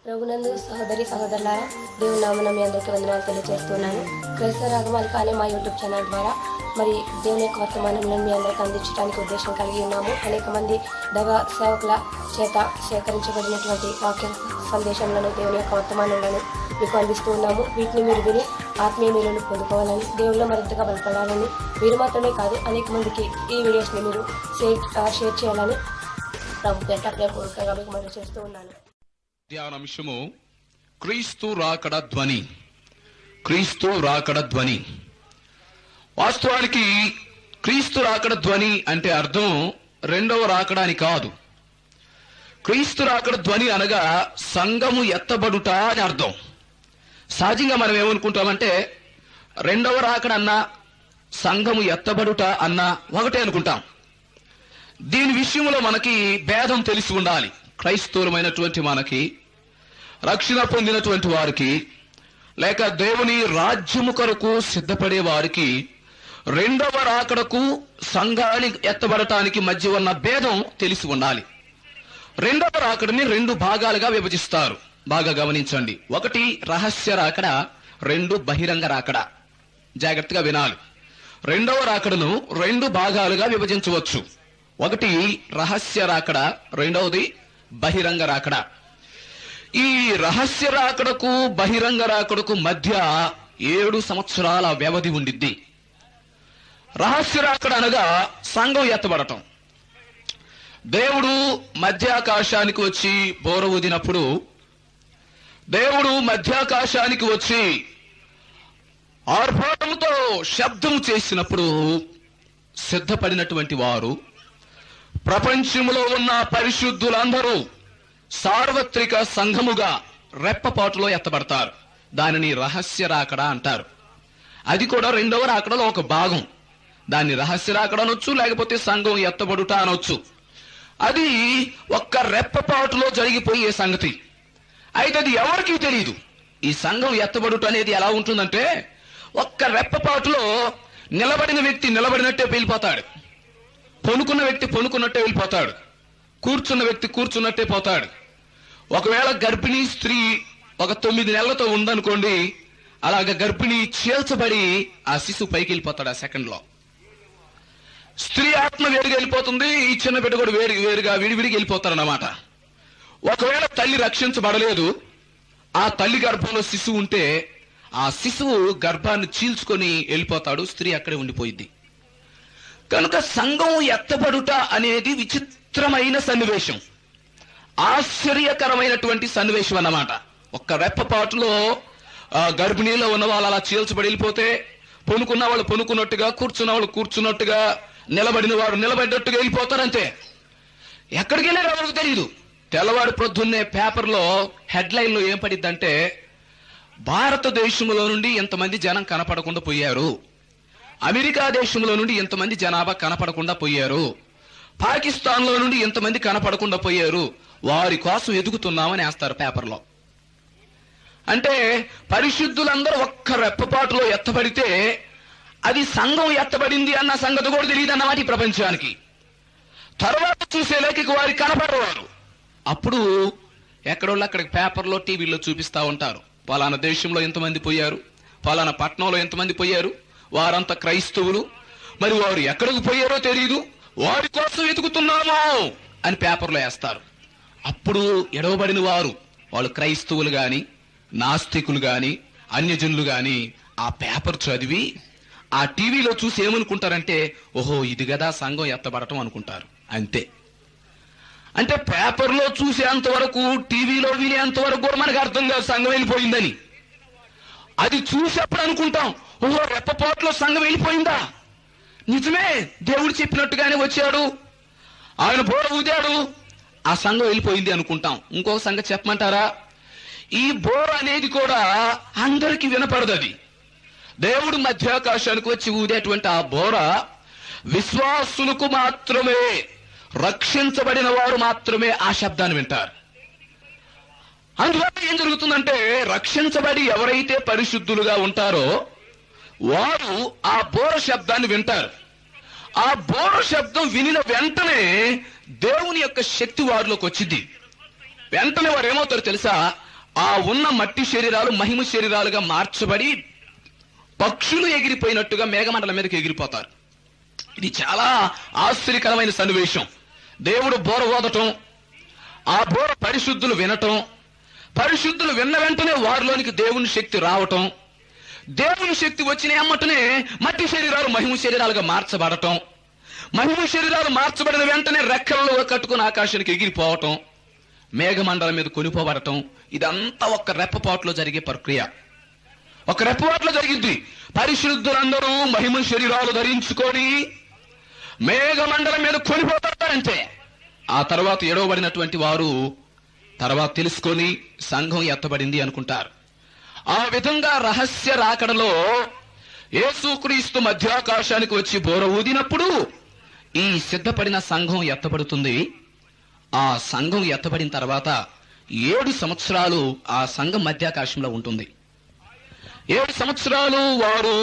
ప్రభునందు సహోదరి సహోదరులారా, దేవుని నామమున మీ అందరికీ వందనాలు తెలియజేస్తున్నాను. క్రైస్తవ రాగమాలిక అనే మా యూట్యూబ్ ఛానల్ ద్వారా మరి దేవుని యొక్క వర్తమానంలో మీ అందరికీ అందించడానికి ఉద్దేశం కలిగి ఉన్నాము. అనేక మంది దైవ సేవకుల చేత సేకరించబడినటువంటి వాక్య సందేశంలోను దేవుని యొక్క వర్తమానంలోను మీకు అందిస్తూ ఉన్నాము. వీటిని మీరు విని ఆత్మీయ మేలును పొందుకోవాలని, దేవుళ్ళు మరింతగా బలపడాలని, మీరు మాత్రమే కాదు అనేక మందికి ఈ వీడియోస్ని మీరు షేర్ చేయాలని ప్రభు పేట ప్రేమపూర్వకంగా మీకు మనవి చేస్తూ ఉన్నాను. ధ్యానాంశము క్రీస్తు రాకడ ధ్వని. క్రీస్తు రాకడ ధ్వని. వాస్తవానికి క్రీస్తు రాకడ ధ్వని అంటే అర్థం రెండవ రాకడ అని కాదు. క్రీస్తు రాకడ ధ్వని అనగా సంఘము ఎత్తబడుట అని అర్థం. సహజంగా మనం ఏమనుకుంటామంటే రెండవ రాకడ అన్నా సంఘము ఎత్తబడుట అన్నా ఒకటే అనుకుంటాం. దీని విషయంలో మనకి భేదం తెలిసి ఉండాలి. క్రైస్తవులమైనటువంటి మనకి, రక్షణ పొందినటువంటి వారికి, లేక దేవుని రాజ్యము కొరకు సిద్ధపడే వారికి రెండవ రాకడకు సంఘాన్ని ఎత్తబడటానికి మధ్య ఉన్న భేదం తెలిసి ఉండాలి. రెండవ రాకడని రెండు భాగాలుగా విభజిస్తారు. బాగా గమనించండి. ఒకటి రహస్య రాకడ, రెండు బహిరంగ రాకడ. జాగ్రత్తగా వినాలి. రెండవ రాకడను రెండు భాగాలుగా విభజించవచ్చు. ఒకటి రహస్య రాకడ, రెండవది బహిరంగ రాకడ. ఈ రహస్య రాకడకు బహిరంగ రాకడకు మధ్య 7 సంవత్సరాల వ్యవధి ఉండిద్ది. రహస్య రాకడ అనగా సంఘం ఎత్తబడటం. దేవుడు మధ్యాకాశానికి వచ్చి బోర ఊదినప్పుడు, దేవుడు మధ్యాకాశానికి వచ్చి ఆర్భాటంతో శబ్దం చేసినప్పుడు సిద్ధపడినటువంటి వారు, ప్రపంచంలో ఉన్న పరిశుద్ధులందరూ సార్వత్రిక సంఘముగా రెప్పపాటులో ఎత్తబడతారు. దానిని రహస్య రాకడ అంటారు. అది కూడా రెండవ రాకడలో ఒక భాగం. దాన్ని రహస్య రాకడ అనొచ్చు, లేకపోతే సంఘం ఎత్తబడుట అనొచ్చు. అది ఒక్క రెప్పపాటులో జరిగిపోయే సంగతి. అయితే అది ఎవరికీ తెలియదు. ఈ సంఘం ఎత్తబడుట అనేది ఎలా ఉంటుందంటే, ఒక్క రెప్పపాటులో నిలబడిన వ్యక్తి నిలబడినట్టే వెళ్ళిపోతాడు, పొనుకున్న వ్యక్తి పొనుకున్నట్టే వెళ్ళిపోతాడు, కూర్చున్న వ్యక్తి కూర్చున్నట్టే పోతాడు. ఒకవేళ గర్భిణీ స్త్రీ ఒక 9 నెలలతో ఉందనుకోండి, అలాగ గర్భిణీ చేల్చబడి ఆ శిశువు పైకి వెళ్ళిపోతాడు. ఆ సెకండ్లో స్త్రీ ఆత్మ వేరుగా వెళ్ళిపోతుంది, ఈ చిన్న బిడ్డ కూడా వేరుగా విడివిడికి వెళ్ళిపోతారన్నమాట. ఒకవేళ తల్లి రక్షించబడలేదు, ఆ తల్లి గర్భంలో శిశువు ఉంటే ఆ శిశువు గర్భాన్ని చీల్చుకొని వెళ్ళిపోతాడు, స్త్రీ అక్కడే ఉండిపోయింది. కనుక సంఘం ఎత్తబడుట అనేది విచిత్రమైన సన్నివేశం, ఆశ్చర్యకరమైనటువంటి సన్నివేశం అన్నమాట. ఒక్క రెప్పపాటులో గర్భిణీలో ఉన్న వాళ్ళు అలా చీల్చబడి వెళ్ళిపోతే, పొనుకున్న వాళ్ళు పొనుకున్నట్టుగా, కూర్చున్న వాళ్ళు కూర్చున్నట్టుగా, నిలబడిన వారు నిలబడినట్టుగా వెళ్ళిపోతారంతే. ఎక్కడికి వెళ్ళారో ఎవరికి తెలియదు. తెల్లవారు ప్రొద్దున్నే పేపర్లో హెడ్లైన్లో ఏం పడిద్దంటే, భారతదేశంలో నుండి ఎంతమంది జనం కనపడకుండా పోయారు, అమెరికా దేశంలో నుండి ఎంతమంది జనాభా కనపడకుండా పోయారు, పాకిస్తాన్లో నుండి ఎంతమంది కనపడకుండా పోయారు, వారి కోసం ఎదుగుతున్నామని వేస్తారు పేపర్లో. అంటే పరిశుద్ధులందరూ ఒక్క రెప్పపాటులో ఎత్తబడితే అది సంఘం ఎత్తబడింది అన్న సంగతి కూడా తెలియదు అన్నమాట ఈ ప్రపంచానికి. తర్వాత చూసేలేక వారికి కనపడవారు. అప్పుడు ఎక్కడోళ్ళు అక్కడికి పేపర్లో, టీవీలో చూపిస్తా ఉంటారు, పలానా దేశంలో ఎంతమంది పోయారు, పలానా పట్టణంలో ఎంతమంది పోయారు, వారంతా క్రైస్తవులు, మరి వారు ఎక్కడికి పోయారో తెలియదు, వారి కోసం వెతుకుతున్నాము అని పేపర్లో వేస్తారు. అప్పుడు ఎడవబడిన వారు, వాళ్ళు క్రైస్తవులు గాని, నాస్తికులు గాని, అన్యజనులు గాని ఆ పేపర్ చదివి ఆ టీవీలో చూసి ఏమనుకుంటారంటే, ఓహో ఇది కదా సంఘం ఎత్తబడటం అనుకుంటారు. అంతే. అంటే పేపర్లో చూసేంత వరకు, టీవీలో వినేంత వరకు కూడా మనకు అర్థం కాదు సంఘం వెళ్ళిపోయిందని. అది చూసేప్పుడు అనుకుంటాం, ఓహో రెప్పపాటులో సంఘం వెళ్ళిపోయిందా, నిజమే, దేవుడు చెప్పినట్టుగానే వచ్చాడు, ఆయన బోర ఊదాడు, ఆ సంఘం వెళ్ళిపోయింది అనుకుంటాం. ఇంకొక సంగతి చెప్పమంటారా? ఈ బోర అనేది కూడా అందరికీ వినపడదు. అది దేవుడు మధ్యాకాశానికి వచ్చి ఊదేటువంటి ఆ బోర విశ్వాసులకు మాత్రమే, రక్షించబడిన వారు మాత్రమే ఆ శబ్దాన్ని వింటారు. అందువల్ల ఏం జరుగుతుందంటే, రక్షించబడి ఎవరైతే పరిశుద్ధులుగా ఉంటారో వారు ఆ బోర శబ్దాన్ని వింటారు. ఆ బోర శబ్దం వినిన వెంటనే దేవుని యొక్క శక్తి వారిలోకి వచ్చింది. వెంటనే వారు ఏమవుతారు తెలుసా? ఆ ఉన్న మట్టి శరీరాలు మహిమ శరీరాలుగా మార్చబడి పక్షులు ఎగిరిపోయినట్టుగా మేఘమండలం మీదకి ఎగిరిపోతారు. ఇది చాలా ఆశ్చర్యకరమైన సన్నివేశం. దేవుడు బోర ఓదటం, ఆ బోర పరిశుద్ధులు వినటం, పరిశుద్ధులు విన్న వెంటనే వారిలోనికి దేవుని శక్తి రావటం, దేవుని శక్తి వచ్చిన ఎమ్మటనే మట్టి శరీరాలు మహిమ శరీరాలుగా మార్చబడటం, మహిమ శరీరాలు మార్చబడిన వెంటనే రెక్కలలో కట్టుకుని ఆకాశానికి ఎగిరిపోవటం, మేఘమండలం మీద కొనిపోబడటం, ఇదంతా ఒక్క రెప్పపాటులో జరిగే ప్రక్రియ. ఒక రెప్పపాటులో జరిగింది. పరిశుద్ధులందరూ మహిమ శరీరాలు ధరించుకొని మేఘమండలం మీద కొనిపోతారంటే ఆ తర్వాత ఎడవబడినటువంటి వారు తర్వాత తెలుసుకొని సంఘం ఎత్తబడింది అనుకుంటారు. ఆ విధంగా రహస్య రాకడలో యేసుక్రీస్తు మధ్యాకాశానికి వచ్చి బోర ఊదినప్పుడు ఈ సిద్ధపడిన సంఘం ఎత్తబడుతుంది. ఆ సంఘం ఎత్తబడిన తర్వాత 7 సంవత్సరాలు ఆ సంఘం మధ్యాకాశంలో ఉంటుంది. 7 సంవత్సరాలు వారు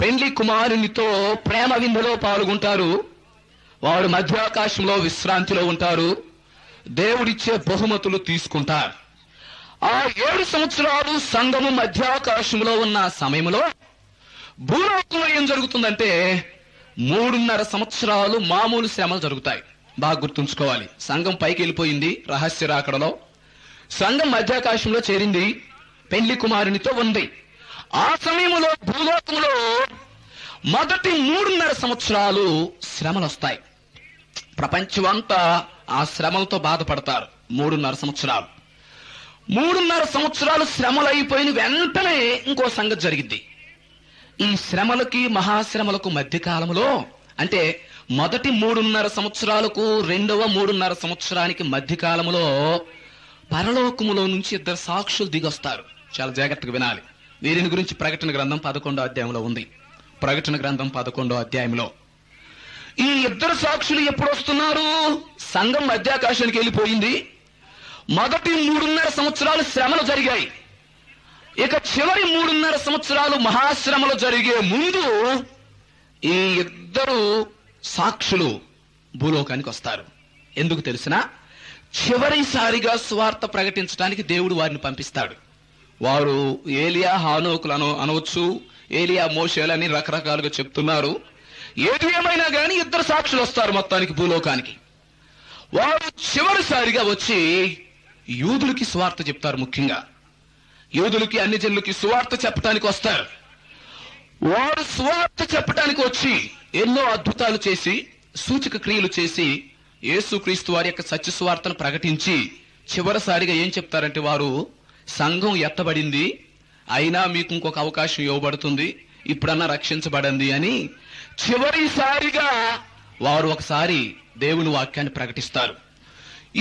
పెండ్లి కుమారునితో ప్రేమ విందులో పాల్గొంటారు. వారు మధ్యాకాశంలో విశ్రాంతిలో ఉంటారు. దేవుడిచ్చే బహుమతులు తీసుకుంటారు. ఆ 7 సంవత్సరాలు సంఘము మధ్యాకాశంలో ఉన్న సమయంలో భూలోకంలో ఏం జరుగుతుందంటే 3.5 సంవత్సరాలు మామూలు శ్రమలు జరుగుతాయి. బాగా గుర్తుంచుకోవాలి. సంఘం పైకి వెళ్ళిపోయింది రహస్య రాకడలో, సంఘం మధ్యాకాశంలో చేరింది, పెండ్లి కుమారునితో ఉంది. ఆ సమయంలో భూలోకంలో మొదటి 3.5 సంవత్సరాలు శ్రమలు వస్తాయి. ప్రపంచమంతా ఆ శ్రమలతో బాధపడతారు. 3.5 సంవత్సరాలు 3.5 సంవత్సరాలు శ్రమలు అయిపోయిన వెంటనే ఇంకో సంగతి జరిగింది. ఈ శ్రమలకి మహాశ్రమలకు మధ్య కాలంలో, అంటే మొదటి 3.5 సంవత్సరాలకు రెండవ 3.5 సంవత్సరానికి మధ్య కాలంలో పరలోకములో నుంచి 2 సాక్షులు దిగొస్తారు. చాలా జాగ్రత్తగా వినాలి. వీరిని గురించి ప్రకటన గ్రంథం 11వ అధ్యాయంలో ఉంది. ప్రకటన గ్రంథం 11వ అధ్యాయంలో ఈ 2 సాక్షులు ఎప్పుడు వస్తున్నారు? సంఘం మధ్యాకాశానికి వెళ్ళిపోయింది. మొదటి 3.5 సంవత్సరాలు శ్రమలు జరిగాయి. ఇక చివరి 3.5 సంవత్సరాలు మహాశ్రమలు జరిగే ముందు ఈ 2 సాక్షులు భూలోకానికి వస్తారు. ఎందుకు తెలిసినా, చివరిసారిగా సువార్త ప్రకటించడానికి దేవుడు వారిని పంపిస్తాడు. వారు ఏలియా హానోకులను అనవచ్చు, ఏలియా మోషేలని రకరకాలుగా చెప్తున్నారు. ఏది ఏమైనా కానీ 2 సాక్షులు వస్తారు మొత్తానికి భూలోకానికి. వారు చివరిసారిగా వచ్చి యూదులకి సువార్త చెప్తారు. ముఖ్యంగా యూదులకి, అన్ని జనులకి సువార్త చెప్పడానికి వస్తారు. వారు సువార్త చెప్పడానికి వచ్చి ఎన్నో అద్భుతాలు చేసి, సూచక క్రియలు చేసి, యేసుక్రీస్తు వారి యొక్క సత్య సువార్తను ప్రకటించి చివరిసారిగా ఏం చెప్తారంటే, వారు సంఘం ఎత్తబడింది, అయినా మీకు ఇంకొక అవకాశం ఇవ్వబడుతుంది, ఇప్పుడన్నా రక్షించబడింది అని చివరిసారిగా వారు ఒకసారి దేవుని వాక్యాన్ని ప్రకటిస్తారు.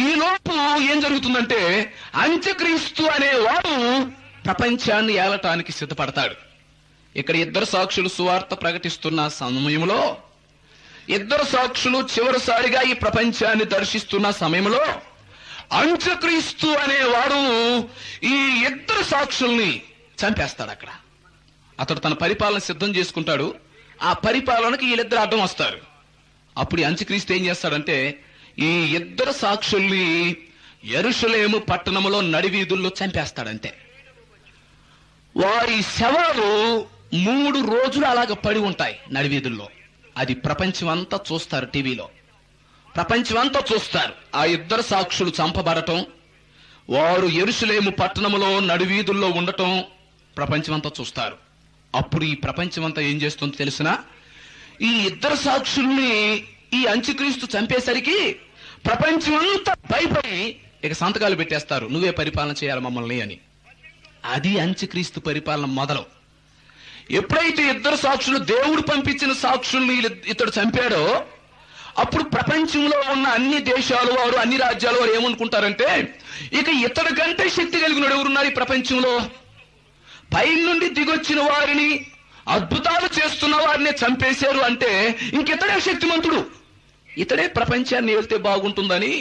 ఈ లోపు ఏం జరుగుతుందంటే, అంత్యక్రీస్తు అనేవాడు ప్రపంచాన్ని ఏలటానికి సిద్ధపడతాడు. ఇక్కడ 2 సాక్షులు సువార్త ప్రకటిస్తున్న సమయంలో, 2 సాక్షులు చివరిసారిగా ఈ ప్రపంచాన్ని దర్శిస్తున్న సమయంలో అంత్యక్రీస్తు అనేవాడు ఈ 2 సాక్షుల్ని చంపేస్తాడు. అక్కడ అతడు తన పరిపాలన సిద్ధం చేసుకుంటాడు. ఆ పరిపాలనకి వీళ్ళిద్దరు అడ్డం వస్తారు. అప్పుడు అంత్యక్రీస్తు ఏం చేస్తాడంటే, ఈ 2 సాక్షుల్ని యెరూషలేము పట్టణంలో నడివీధుల్లో చంపేస్తాడంతే. వారి శవాలు 3 రోజులు అలాగ పడి ఉంటాయి నడివీధుల్లో. అది ప్రపంచం అంతా చూస్తారు, టీవీలో ప్రపంచం అంతా చూస్తారు. ఆ 2 సాక్షులు చంపబడటం, వారు యెరూషలేము పట్టణంలో నడివీధుల్లో ఉండటం ప్రపంచమంతా చూస్తారు. అప్పుడు ఈ ప్రపంచమంతా ఏం చేస్తుందో తెలిసినా, ఈ 2 సాక్షుల్ని ఈ అంత్యక్రీస్తు చంపేసరికి ప్రపంచమంతా భయపడి ఇక సంతకాలు పెట్టేస్తారు, నువ్వే పరిపాలన చేయాలి మమ్మల్ని అని. అది అంత్యక్రీస్తు పరిపాలన మొదలు. ఎప్పుడైతే 2 సాక్షులు, దేవుడు పంపించిన సాక్షుల్ని ఇతడు చంపాడో, అప్పుడు ప్రపంచంలో ఉన్న అన్ని దేశాలు వారు, అన్ని రాజ్యాలు వారు ఏమనుకుంటారంటే, ఇక ఇతడి కంటే శక్తి కలిగిన ఎవరున్నారు ఈ ప్రపంచంలో? పై నుండి దిగొచ్చిన వారిని, అద్భుతాలు చేస్తున్న వారిని చంపేశారు అంటే ఇంకితడే శక్తిమంతుడు, ఇతడే ప్రపంచాన్ని వెళ్తే బాగుంటుందని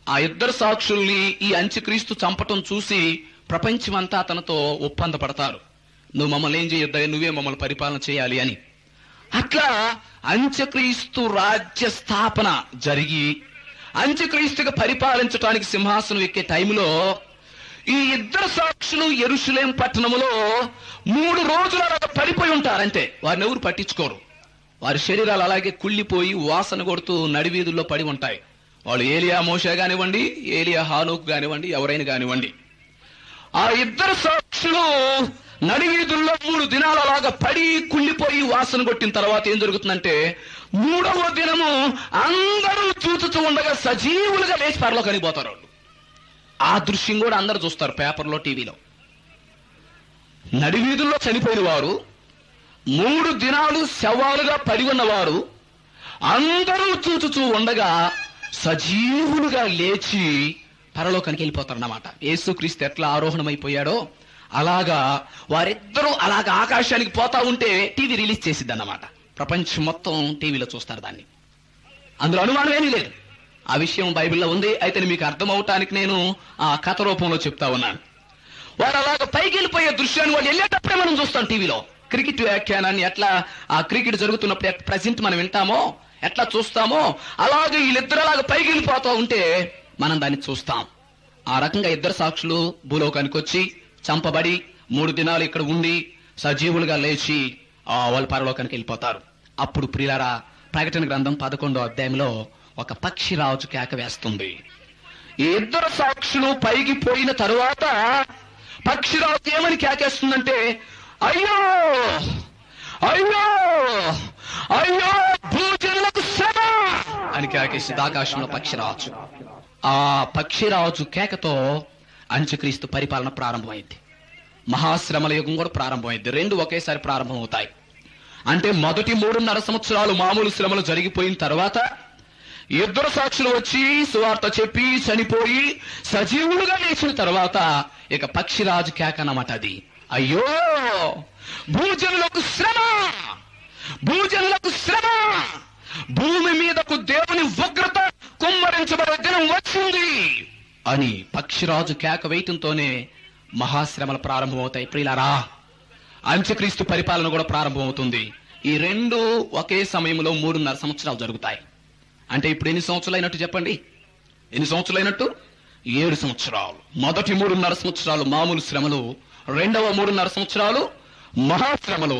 ఆ 2 సాక్షుల్ని ఈ అంత్యక్రీస్తు చంపటం చూసి ప్రపంచమంతా అతనితో ఒప్పందపడతారు, నువ్వు మమ్మల్ని ఏం చేయొద్దా, నువ్వే మమ్మల్ని పరిపాలన చేయాలి అని. అట్లా అంత్యక్రీస్తు రాజ్య స్థాపన జరిగి అంత్యక్రీస్తుగా పరిపాలించడానికి సింహాసనం ఎక్కే టైంలో ఈ ఇద్దరు సాక్షులు యెరూషలేము పట్టణములో 3 రోజులు అలాగా పడిపోయి ఉంటారంతే. వారిని ఎవరు పట్టించుకోరు. వారి శరీరాలు అలాగే కుళ్ళిపోయి వాసన కొడుతూ నడివీధుల్లో పడి ఉంటాయి. వాళ్ళు ఏలియా మోషే కానివ్వండి, ఏలియా హానోకు కానివ్వండి, ఎవరైనా కానివ్వండి. ఆ ఇద్దరు సాక్షులు నడివీధుల్లో 3 దినాలు అలాగా పడి కుళ్ళిపోయి వాసన కొట్టిన తర్వాత ఏం జరుగుతుందంటే 3వ దినము అందరూ చూచుతూ ఉండగా సజీవులుగా లేచి పరలోకానికి పోతారు వాళ్ళు. ఆ దృశ్యం కూడా అందరూ చూస్తారు పేపర్లో, టీవీలో. నడివీధుల్లో చనిపోయిన వారు, 3 దినాలు శవాలుగా పడి ఉన్నవారు అందరూ చూచుచూ ఉండగా సజీవులుగా లేచి పరలోకానికి వెళ్ళిపోతారన్నమాట. యేసుక్రీస్తు ఎట్లా ఆరోహణమైపోయాడో అలాగా వారిద్దరూ అలాగా ఆకాశానికి పోతా ఉంటే టీవీ రిలీజ్ చేసిద్ది అన్నమాట. ప్రపంచం మొత్తం టీవీలో చూస్తారు దాన్ని. అందులో అనుమానం ఏమీ లేదు. ఆ విషయం బైబిల్లో ఉంది. అయితే మీకు అర్థం అవటానికి నేను ఆ కథ రూపంలో చెప్తా ఉన్నాను. వారు అలాగ పైకి వెళ్ళిపోయే దృశ్యాన్ని వాళ్ళు వెళ్ళేటప్పుడే మనం చూస్తాం టీవీలో. క్రికెట్ వ్యాఖ్యానాన్ని ఎట్లా ఆ క్రికెట్ జరుగుతున్నప్పుడు ప్రజెంట్ మనం వింటామో, ఎట్లా చూస్తామో అలాగే వీళ్ళిద్దరు అలాగ పైకి వెళ్ళిపోతూ ఉంటే మనం దాన్ని చూస్తాం. ఆ రకంగా ఇద్దరు సాక్షులు భూలోకానికి వచ్చి చంపబడి 3 దినాలు ఇక్కడ ఉండి సజీవులుగా లేచి వాళ్ళు పరలోకానికి వెళ్ళిపోతారు. అప్పుడు ప్రియులారా, ప్రకటన గ్రంథం 11వ అధ్యాయంలో ఒక పక్షిరాజు కేక వేస్తుంది. ఈ ఇద్దరు సాక్షులు పైకి పోయిన తరువాత పక్షిరాజు ఏమని కేకేస్తుందంటే, అయ్యో అయ్యో అయ్యో భూజనులకు శ్రమ అని కేకేసింది ఆకాశంలో పక్షిరాజు. ఆ పక్షిరాజు కేకతో అంత్యక్రీస్తు పరిపాలన ప్రారంభమైంది. మహాశ్రమల యుగం కూడా ప్రారంభమైంది. 2 ఒకేసారి ప్రారంభం అవుతాయి. అంటే మొదటి 3.5 సంవత్సరాలు మామూలు శ్రమలు జరిగిపోయిన తర్వాత ఇద్దరు సాక్షులు వచ్చి సువార్త చెప్పి చనిపోయి సజీవులుగా లేచిన తర్వాత ఇక పక్షిరాజు కేక అన్నమాట అది. అయ్యో భూజనులకు శ్రమ, భూజనులకు శ్రమ, భూమి మీదకు దేవుని ఉగ్రత కుమ్మరించబడే దినం వచ్చింది అని పక్షిరాజు కేక వేయటంతోనే మహాశ్రమలు ప్రారంభమవుతాయి. ప్రియులారా, అంత్యక్రీస్తు పరిపాలన కూడా ప్రారంభమవుతుంది. ఈ 2 ఒకే సమయంలో 3.5 సంవత్సరాలు జరుగుతాయి. అంటే ఇప్పుడు ఎన్ని సంవత్సరాలు అయినట్టు చెప్పండి? ఎన్ని సంవత్సరాలు అయినట్టు? 7 సంవత్సరాలు. మొదటి 3.5 సంవత్సరాలు మామూలు శ్రమలు, రెండవ 3.5 సంవత్సరాలు మహాశ్రమలు.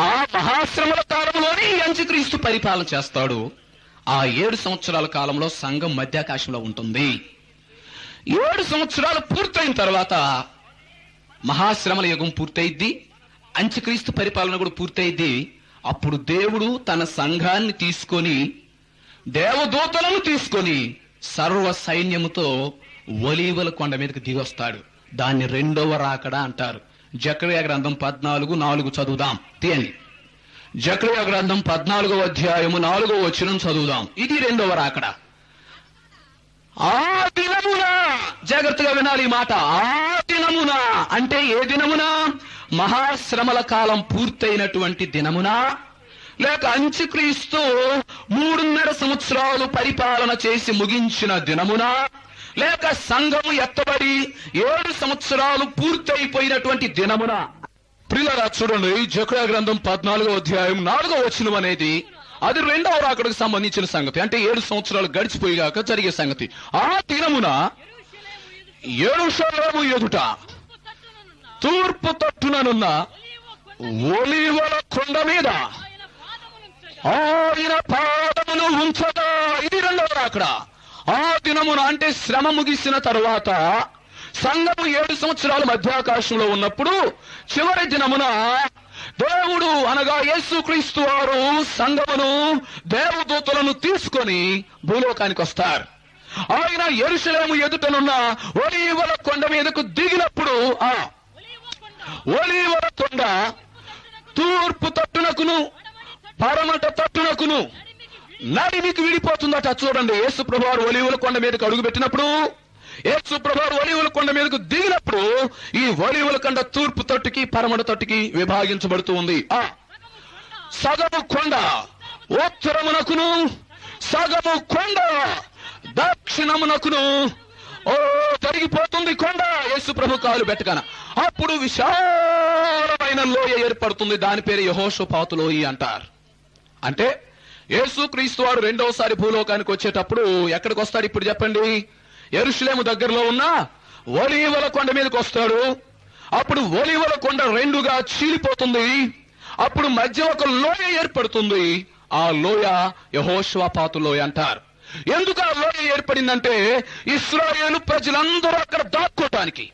ఆ మహాశ్రమల కాలంలోనే అంత్యక్రీస్తు పరిపాలన చేస్తాడు. ఆ 7 సంవత్సరాల కాలంలో సంఘం మధ్యాకాశంలో ఉంటుంది. 7 సంవత్సరాలు పూర్తయిన తర్వాత మహాశ్రమల యుగం పూర్తయిద్ది, అంత్యక్రీస్తు పరిపాలన కూడా పూర్తయిద్ది. అప్పుడు దేవుడు తన సంఘాన్ని తీసుకొని, దేవదూతలను తీసుకొని సర్వ సైన్యముతో ఒలీవల కొండ మీదకి దిగొస్తాడు. దాన్ని 2వ రాకడ అంటారు. జకర్యా గ్రంథం 14:4 చదువుదాం. తీయండి. జకర్యా గ్రంథం 14వ అధ్యాయము 4వ వచనం చదువుదాం. ఇది 2వ రాకడ. ఆ దినమున, జాగ్రత్తగా వినాలి ఈ మాట, ఆ దినమున అంటే ఏ దినమున? మహాశ్రమల కాలం పూర్తయినటువంటి దినమున, లేక అంత్యక్రీస్తు 3.5 సంవత్సరాలు పరిపాలన చేసి ముగించిన దినమున, లేక సంఘము ఎత్తబడి 7 సంవత్సరాలు పూర్తయిపోయినటువంటి దినమున. ప్రియులారా చూడండి, జకర్యా గ్రంథం 14వ అధ్యాయం 4వ వచనం అనేది అది 2వ రాకడకు సంబంధించిన సంగతి. అంటే 7 సంవత్సరాలు గడిచిపోయిగాక జరిగే సంగతి. ఆ దినమున యెరూషలేము ఎదుట తూర్పు తట్టుననున్న ఒలీవల కొండ మీద ఆయన పాదమును ఉంచగా, ఇది 2వ రాకడ. ఆ దినమున అంటే శ్రమ ముగిసిన తరువాత సంఘము 7 సంవత్సరాలు మధ్యాకాశంలో ఉన్నప్పుడు చివరి దినమున దేవుడు అనగా యేసుక్రీస్తు వారు సంఘమును, దేవదూతలను తీసుకొని భూలోకానికి వస్తారు. ఆయన యెరూషలేము ఎదుటనున్న ఒలీవల కొండ మీదకు దిగినప్పుడు ఆ ఒలీవల కొండ తూర్పు తట్టునకును పరమట తట్టునకును నడిమికి విడిపోతుందట. చూడండి, యేసు ప్రభువారు ఒలీవల కొండ మీదకు అడుగు పెట్టినప్పుడు, యేసు ప్రభువారు ఒలీవల కొండ మీదకు దిగినప్పుడు ఈ ఒలీవల కొండ తూర్పు తట్టుకి పరమట తట్టుకి విభాగించబడుతూ ఉంది. సగము కొండ ఉత్తరమునకును, సగము కొండ దక్షిణమునకును జరిగిపోతుంది కొండ యేసు ప్రభు కాలు పెట్టగాన. అప్పుడు విశాలమైన లోయ ఏర్పడుతుంది. దాని పేరు యెహోషాపాతు లోయ అంటారు. అంటే యేసుక్రీస్తు వారు 2వసారి భూలోకానికి వచ్చేటప్పుడు ఎక్కడికి వస్తాడు ఇప్పుడు చెప్పండి? యెరూషలేము దగ్గరలో ఉన్న ఒలీవల కొండ మీదకి వస్తాడు. అప్పుడు ఒలీవల కొండ రెండుగా చీలిపోతుంది. అప్పుడు మధ్య ఒక లోయ ఏర్పడుతుంది. ఆ లోయ యెహోషువపాతు లోయ అంటారు. ఎందుకు ఆ లోయ ఏర్పడిందంటే ఇశ్రాయేలు ప్రజలందరూ అక్కడ దాక్కోటానికి.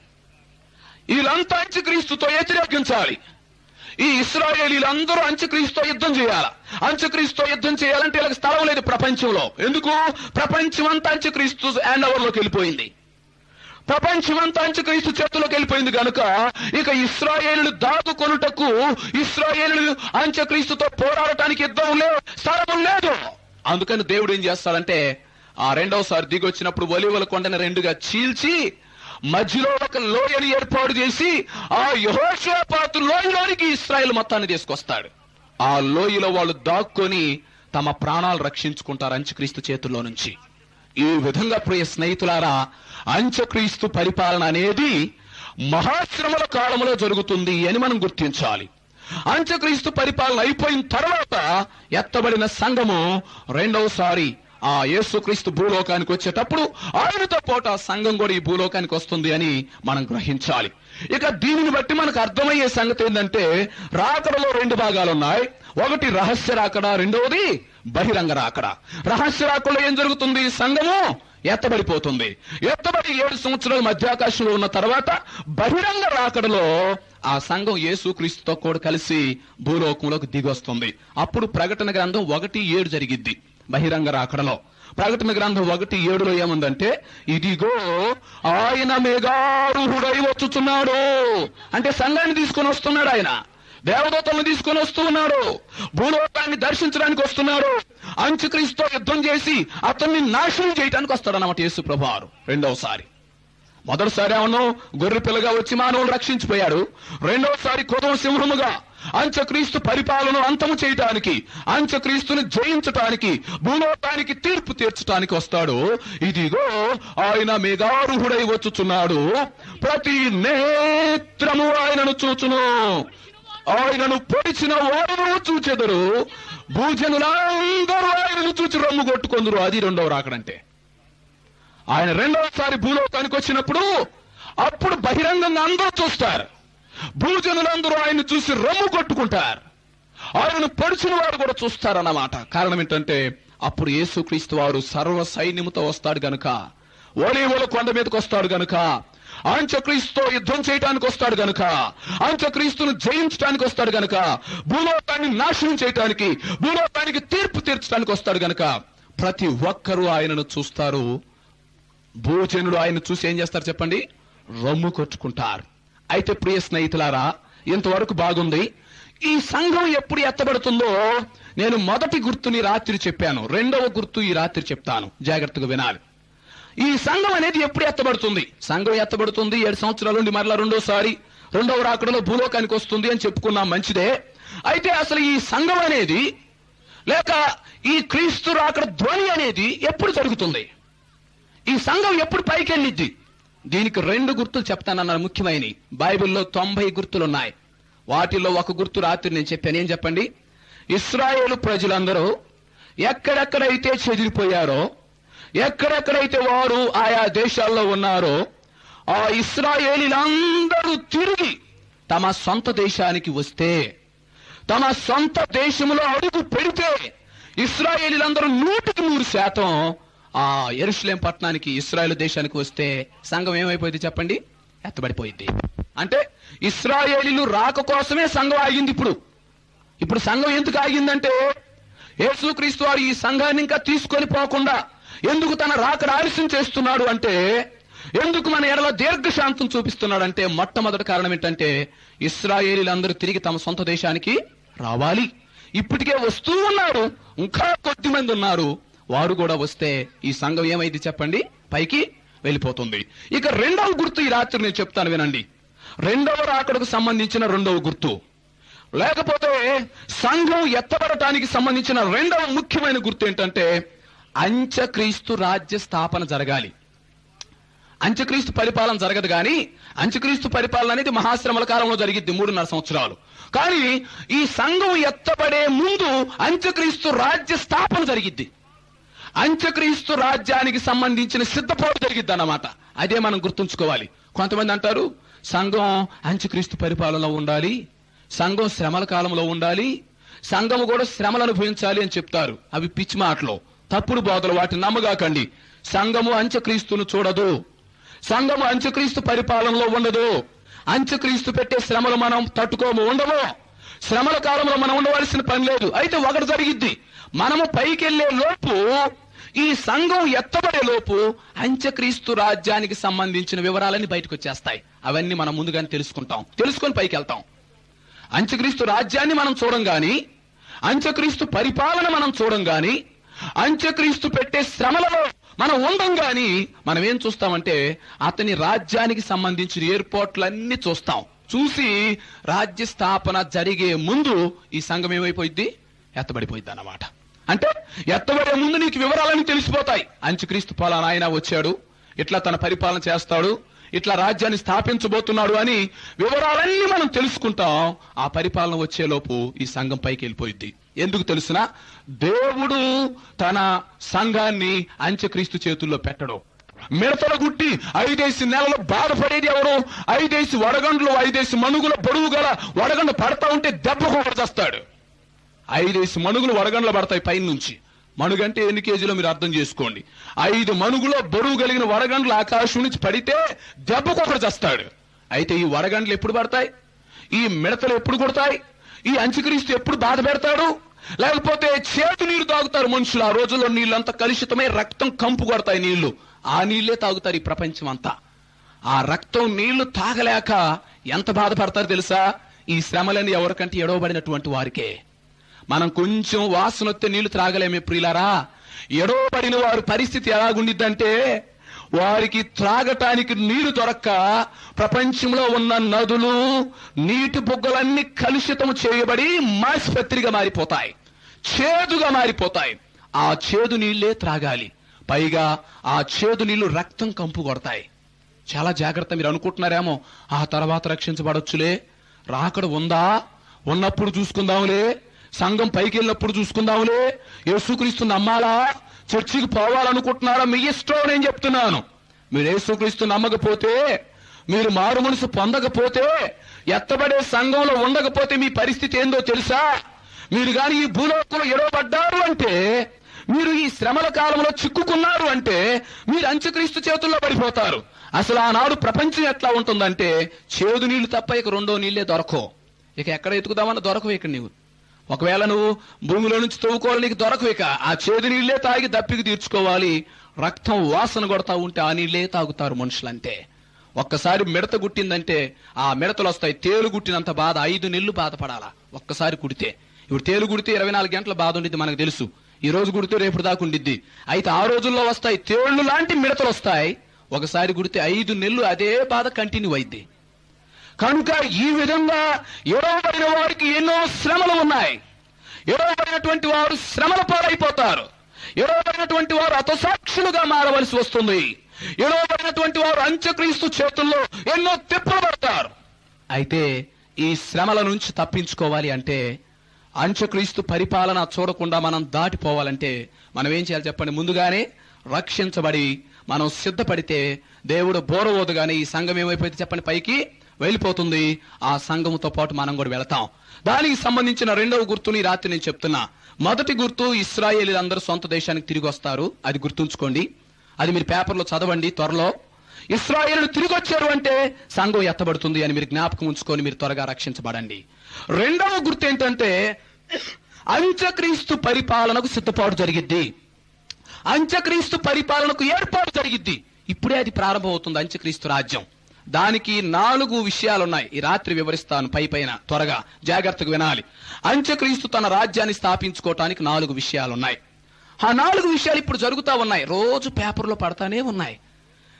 వీళ్ళంతా అంత్యక్రీస్తుతో వ్యతిరేకించాలి. ఈ ఇశ్రాయేలీలందరూ అంత్యక్రీస్తుతో యుద్ధం చేయాలి. అంత్యక్రీస్తుతో యుద్ధం చేయాలంటే వీళ్ళకి స్థలం లేదు ప్రపంచంలో. ఎందుకు? ప్రపంచం అంతా అంత్యక్రీస్తు హ్యాండ్ ఓవర్ లోకి వెళ్ళిపోయింది. ప్రపంచమంతా అంత్యక్రీస్తు చేతుల్లోకి వెళ్ళిపోయింది కనుక ఇక ఇశ్రాయేలులు దాదుకొనుటకు, ఇశ్రాయేలులు అంత్యక్రీస్తుతో పోరాడటానికి యుద్ధం లేదు, స్థలం లేదు. అందుకని దేవుడు ఏం చేస్తాడంటే ఆ రెండవసారి దిగి వచ్చినప్పుడు ఒలీవల కొండని రెండుగా చీల్చి మధ్యలో ఒక లోయని ఏర్పాటు చేసి ఆ యెహోషువపాతు లోయలోనికి ఇశ్రాయేలు మొత్తాన్ని తీసుకొస్తాడు. ఆ లోయలో వాళ్ళు దాక్కొని తమ ప్రాణాలు రక్షించుకుంటారు అంత్యక్రీస్తు చేతుల్లో నుంచి. ఈ విధంగా ప్రియ స్నేహితులారా, అంత్యక్రీస్తు పరిపాలన అనేది మహాశ్రమల కాలంలో జరుగుతుంది అని మనం గుర్తించాలి. అంత్యక్రీస్తు పరిపాలన అయిపోయిన తర్వాత ఎత్తబడిన సంఘము రెండవసారి ఆ యేసుక్రీస్తు భూలోకానికి వచ్చేటప్పుడు ఆయనతో పాటు ఆ సంఘం కూడా ఈ భూలోకానికి వస్తుంది అని మనం గ్రహించాలి. ఇక దీనిని బట్టి మనకు అర్థమయ్యే సంగతి ఏంటంటే రాకడలో రెండు భాగాలు ఉన్నాయి. ఒకటి రహస్య రాకడ, రెండవది బహిరంగ రాకడ. రహస్య రాకడలో ఏం జరుగుతుంది? సంఘము ఎత్తబడిపోతుంది. ఎత్తబడి 7 సంవత్సరాల మధ్యాకాశంలో ఉన్న తర్వాత బహిరంగ రాకడలో ఆ సంఘం యేసుక్రీస్తుతో కూడా కలిసి భూలోకంలోకి దిగొస్తుంది. అప్పుడు ప్రకటన గ్రంథం 1:7 జరిగిద్ది. బహిరంగ రాకడలో ప్రకటన గ్రంథం 1:7 ఏముందంటే, ఇదిగో ఆయన మేఘారూఢుడై వచ్చుచున్నాడు. అంటే సంఘాన్ని తీసుకొని వస్తున్నాడు. ఆయన దేవదూతలను తీసుకొని వస్తూ ఉన్నాడు. భూలోకాన్ని దర్శించడానికి వస్తున్నాడు. అంత్యక్రీస్తుతో యుద్ధం చేసి అతన్ని నాశనం చేయడానికి వస్తాడన్నమాట యేసు ప్రభువారు రెండవసారి. మొదటిసారి ఏమన్నా గొర్రె పిల్లగా వచ్చి మానవులు రక్షించిపోయాడు. రెండవసారి కొదవ సింహముగా అంత్యక్రీస్తు పరిపాలన అంతము చేయటానికి, అంత్యక్రీస్తుని జయించటానికి, భూలోకానికి తీర్పు తీర్చడానికి వస్తాడు. ఇదిగో ఆయన మేఘారూఢుడై వచ్చుచున్నాడు. ప్రతి నేత్రము ఆయనను చూచును. ఆయనను పొడిచిన వారు చూచెదరు. భూజనులందరూ ఆయనను చూచి రమ్ము కొట్టుకొందురు. అది రెండవ రాకడంటే. ఆయన రెండవసారి భూలోకానికి వచ్చినప్పుడు అప్పుడు బహిరంగంగా అందరూ చూస్తారు. భూజనులందరూ ఆయన చూసి రమ్ము కొట్టుకుంటారు. ఆయనను పొడిచిన వారు కూడా చూస్తారన్నమాట. కారణం ఏంటంటే అప్పుడు యేసుక్రీస్తు వారు సర్వ సైన్యముతో వస్తాడు గనుక, ఒలీవల కొండ మీదకి వస్తాడు గనుక, అంత్యక్రీస్తుతో యుద్ధం చేయడానికి వస్తాడు గనుక, అంత్యక్రీస్తును జయించడానికి వస్తాడు గనుక, భూలోకాన్ని నాశనం చేయడానికి, భూలోకానికి తీర్పు తీర్చడానికి వస్తాడు గనుక ప్రతి ఒక్కరూ ఆయనను చూస్తారు. భూజనుడు ఆయన చూసి ఏం చేస్తారు చెప్పండి? రమ్ము కొట్టుకుంటారు. అయితే ప్రియ స్నేహితులారా, ఇంతవరకు బాగుంది. ఈ సంఘం ఎప్పుడు ఎత్తబడుతుందో నేను మొదటి గుర్తుని రాత్రి చెప్పాను. రెండవ గుర్తు ఈ రాత్రి చెప్తాను, జాగ్రత్తగా వినాలి. ఈ సంఘం అనేది ఎప్పుడు ఎత్తబడుతుంది? సంఘం ఎత్తబడుతుంది 7 సంవత్సరాల నుండి మరలా రెండోసారి రెండవ రాకడలో భూలోకానికి వస్తుంది అని చెప్పుకున్నాం, మంచిదే. అయితే అసలు ఈ సంఘం అనేది లేక ఈ క్రీస్తు రాకడ ధ్వని అనేది ఎప్పుడు జరుగుతుంది? ఈ సంఘం ఎప్పుడు పైకి వెళ్ళిద్ది? దీనికి 2 గుర్తులు చెప్తానన్నారు, ముఖ్యమైనవి. బైబిల్లో 90 గుర్తులు ఉన్నాయి. వాటిల్లో ఒక గుర్తు రాత్రి నేను చెప్పాను. ఏం చెప్పండి? ఇశ్రాయేలు ప్రజలందరూ ఎక్కడెక్కడైతే చెదిరిపోయారో, ఎక్కడెక్కడైతే వారు ఆయా దేశాల్లో ఉన్నారో, ఆ ఇశ్రాయేలీలందరూ తిరిగి తమ సొంత దేశానికి వస్తే, తమ సొంత దేశంలో అడుగు పెడితే ఇశ్రాయేలీలందరూ 100% ఆ యెరూషలేం పట్టణానికి, ఇశ్రాయేలు దేశానికి వస్తే సంఘం ఏమైపోయింది చెప్పండి? ఎత్తబడిపోయింది. అంటే ఇశ్రాయేలీలు రాక కోసమే సంఘం ఆగింది. ఇప్పుడు సంఘం ఎందుకు ఆగిందంటే యేసుక్రీస్తు వారు ఈ సంఘాన్ని ఇంకా తీసుకొని పోకుండా ఎందుకు తన రాకడ ఆలస్యం చేస్తున్నాడు అంటే, ఎందుకు మన ఎడల దీర్ఘశాంతం చూపిస్తున్నాడు అంటే, మొట్టమొదటి కారణం ఏంటంటే ఇశ్రాయేలీలందరూ తిరిగి తమ సొంత దేశానికి రావాలి. ఇప్పటికే వస్తూ ఉన్నారు, ఇంకా కొద్ది మంది ఉన్నారు. వారు కూడా వస్తే ఈ సంఘం ఏమైంది చెప్పండి? పైకి వెళ్ళిపోతుంది. ఇక రెండవ గుర్తు ఈ రాత్రి నేను చెప్తాను, వినండి. రెండవ రాకడకు సంబంధించిన రెండవ గుర్తు, లేకపోతే సంఘం ఎత్తబడటానికి సంబంధించిన రెండవ ముఖ్యమైన గుర్తు ఏంటంటే అంత్యక్రీస్తు రాజ్య స్థాపన జరగాలి. అంత్యక్రీస్తు పరిపాలన జరగదు కానీ అంత్యక్రీస్తు పరిపాలన అనేది మహాశ్రమల కాలంలో జరిగిద్ది 3.5 సంవత్సరాలు. కానీ ఈ సంఘం ఎత్తబడే ముందు అంత్యక్రీస్తు రాజ్య స్థాపన జరిగిద్ది. అంత్యక్రీస్తు రాజ్యానికి సంబంధించిన సిద్ధపాటు జరిగిద్ది అన్నమాట. అదే మనం గుర్తుంచుకోవాలి. కొంతమంది అంటారు సంఘం అంత్యక్రీస్తు పరిపాలనలో ఉండాలి, సంఘం శ్రమల కాలంలో ఉండాలి, సంఘం కూడా శ్రమలు అనుభవించాలి అని చెప్తారు. అవి పిచ్చి మాటలు, తప్పుడు బోధలు, వాటిని నమ్మగాకండి. సంఘము అంత్యక్రీస్తును చూడదు, సంఘము అంత్యక్రీస్తు పరిపాలనలో ఉండదు. అంత్యక్రీస్తు పెట్టే శ్రమలు మనం తట్టుకోము, ఉండవు. శ్రమల కాలంలో మనం ఉండవలసిన పని లేదు. అయితే ఒకటి జరిగిద్ది, మనము పైకి వెళ్లే లోపు, ఈ సంఘం ఎత్తబడే లోపు అంత్యక్రీస్తు రాజ్యానికి సంబంధించిన వివరాలన్నీ బయటకు వచ్చేస్తాయి. అవన్నీ మనం ముందుగానే తెలుసుకొని పైకి వెళ్తాం. అంత్యక్రీస్తు రాజ్యాన్ని మనం చూడం గాని, అంత్యక్రీస్తు పరిపాలన మనం చూడం గాని, అంత్యక్రీస్తు పెట్టే శ్రమలలో మనం ఉండం గాని మనం ఏం చూస్తామంటే అతని రాజ్యానికి సంబంధించిన ఏర్పాట్లన్నీ చూస్తాం. చూసి రాజ్య స్థాపన జరిగే ముందు ఈ సంఘం ఏమైపోయింది? ఎత్తబడిపోయింది అన్నమాట. అంటే ఎత్తబడే ముందు నీకు వివరాలన్నీ తెలిసిపోతాయి. అంత్యక్రీస్తు పలానా ఆయన వచ్చాడు, ఇట్లా తన పరిపాలన చేస్తాడు, ఇట్లా రాజ్యాన్ని స్థాపించబోతున్నాడు అని వివరాలన్నీ మనం తెలుసుకుంటాం. ఆ పరిపాలన వచ్చేలోపు ఈ సంఘం పైకి వెళ్ళిపోయింది. ఎందుకు తెలుసునా? దేవుడు తన సంఘాన్ని అంత్యక్రీస్తు చేతుల్లో పెట్టడు. మిడతల గుట్టి 5 నెలలు బాధపడేది ఎవరు? 5 వడగండ్లు, 5 మణుగుల బరువు గల వడగండ్లు పడతా ఉంటే దెబ్బకు చేస్తాడు. 5 మణుగులు వడగండ్లు పడతాయి పైన నుంచి. మణుగంటే ఎన్ని కేజీలో మీరు అర్థం చేసుకోండి. 5 మణుగుల బరువు కలిగిన వడగండ్లు ఆకాశం నుంచి పడితే దెబ్బకొకడు చేస్తాడు. అయితే ఈ వడగండ్లు ఎప్పుడు పడతాయి? ఈ మిడతలు ఎప్పుడు కొడతాయి? ఈ అంత్యక్రీస్తు ఎప్పుడు బాధ పెడతాడు? లేకపోతే చేతి నీరు తాగుతారు మనుషులు. ఆ రోజుల్లో నీళ్ళంతా కలుషితమై రక్తం కంపు కొడతాయి నీళ్లు. ఆ నీళ్లే తాగుతారు ఈ ప్రపంచం అంతా. ఆ రక్తం నీళ్లు తాగలేక ఎంత బాధపడతారు తెలుసా? ఈ శ్రమలని ఎవరికంటే ఎడవబడినటువంటి వారికే. మనం కొంచెం వాసన వస్తే నీళ్లు త్రాగలేమే ప్రియులారా. ఎడవబడిన వారి పరిస్థితి ఎలాగుండిద్దంటే, వారికి త్రాగటానికి నీరు దొరక్క ప్రపంచంలో ఉన్న నదులు, నీటి బుగ్గలన్నీ కలుషితము చేయబడి మాసిపత్రిగా మారిపోతాయి, చేదుగా మారిపోతాయి. ఆ చేదు నీళ్లే త్రాగాలి. పైగా ఆ చేదు నీళ్లు రక్తం కంపు కొడతాయి. చాలా జాగ్రత్త. మీరు అనుకుంటున్నారేమో ఆ తర్వాత రక్షించబడొచ్చులే, రాకడ ఉందా, ఉన్నప్పుడు చూసుకుందాంలే, సంఘం పైకి వెళ్ళినప్పుడు చూసుకుందాంలే, యేసుక్రీస్తు నమ్మాలా, చర్చికి పోవాలనుకుంటున్నారా, మీ ఇష్టం. నేను చెప్తున్నాను, మీరు యేసుక్రీస్తు నమ్మకపోతే, మీరు మారు మనసు పొందకపోతే, ఎత్తబడే సంఘంలో ఉండకపోతే మీ పరిస్థితి ఏందో తెలుసా? మీరు గాని ఈ భూలోకంలో ఎడవబడ్డారు అంటే, మీరు ఈ శ్రమల కాలంలో చిక్కుకున్నారు అంటే మీరు అంత్యక్రీస్తు చేతుల్లో పడిపోతారు. అసలు ఆనాడు ప్రపంచం ఎట్లా ఉంటుందంటే, చేదు నీళ్లు తప్ప ఇక రెండో నీళ్లే దొరకవు. ఇక ఎక్కడ ఎత్తుకుదామన్నా దొరకవు. ఇక నీవు ఒకవేళ నువ్వు భూమిలో నుంచి తవ్వుకోవాలి, నీకు దొరకవు. ఇక ఆ చేదు నీళ్లే తాగి దప్పికి తీర్చుకోవాలి. రక్తం వాసన కొడతా ఉంటే ఆ నీళ్లే తాగుతారు మనుషులంటే. ఒక్కసారి మిడత గుట్టిందంటే ఆ మిడతలు వస్తాయి. తేలు గుట్టినంత బాధ 5 నెలలు బాధపడాలా ఒక్కసారి కుడితే. ఇప్పుడు తేలు గుడితే 24 గంటల బాధ ఉండిద్ది, మనకు తెలుసు. ఈ రోజు గుడితే రేపు దాకా ఉండిద్ది. అయితే ఆ రోజుల్లో వస్తాయి తేళ్లు లాంటి మిడతలు వస్తాయి. ఒకసారి గుడితే 5 నెలలు అదే బాధ కంటిన్యూ అయింది. కనుక ఈ విధంగా ఎడవబడిన వారికి ఎన్నో శ్రమలు ఉన్నాయి. ఎడవబడినటువంటి వారు శ్రమల పాలైపోతారు. ఎడవబడినటువంటి వారు హతసాక్షులుగా మారవలసి వస్తుంది. ఎడవబడినటువంటి వారు అంత్యక్రీస్తు చేతుల్లో ఎన్నో తిప్పలు పడతారు. అయితే ఈ శ్రమల నుంచి తప్పించుకోవాలి అంటే, అంత్యక్రీస్తు పరిపాలన చూడకుండా మనం దాటిపోవాలంటే మనం ఏం చేయాలి చెప్పండి? ముందుగానే రక్షించబడి మనం సిద్ధపడితే దేవుడు బోరవోదుగానే ఈ సంఘం ఏమైపోయింది చెప్పండి? పైకి వెళ్ళిపోతుంది. ఆ సంఘముతో పాటు మనం కూడా వెళతాం. దానికి సంబంధించిన రెండవ గుర్తుని రాత్రి నేను చెప్తున్నా. మొదటి గుర్తు, ఇశ్రాయేలీలందరూ సొంత దేశానికి తిరిగి వస్తారు. అది గుర్తుంచుకోండి. అది మీరు పేపర్లో చదవండి త్వరలో. ఇశ్రాయేలు తిరిగి వచ్చారు అంటే సంఘం ఎత్తబడుతుంది అని మీరు జ్ఞాపకం ఉంచుకొని మీరు త్వరగా రక్షించబడండి. రెండవ గుర్తు ఏంటంటే, అంత్యక్రీస్తు పరిపాలనకు సిద్ధపాటు జరిగిద్ది. అంత్యక్రీస్తు పరిపాలనకు ఏర్పాటు జరిగిద్ది. ఇప్పుడే అది ప్రారంభమవుతుంది అంత్యక్రీస్తు రాజ్యం. దానికి 4 విషయాలున్నాయి. ఈ రాత్రి వివరిస్తాను పైన త్వరగా, జాగ్రత్తగా వినాలి. అంత్యక్రీస్తు తన రాజ్యాన్ని స్థాపించుకోవటానికి 4 విషయాలున్నాయి. ఆ 4 విషయాలు ఇప్పుడు జరుగుతా ఉన్నాయి. రోజు పేపర్లో పడతానే ఉన్నాయి.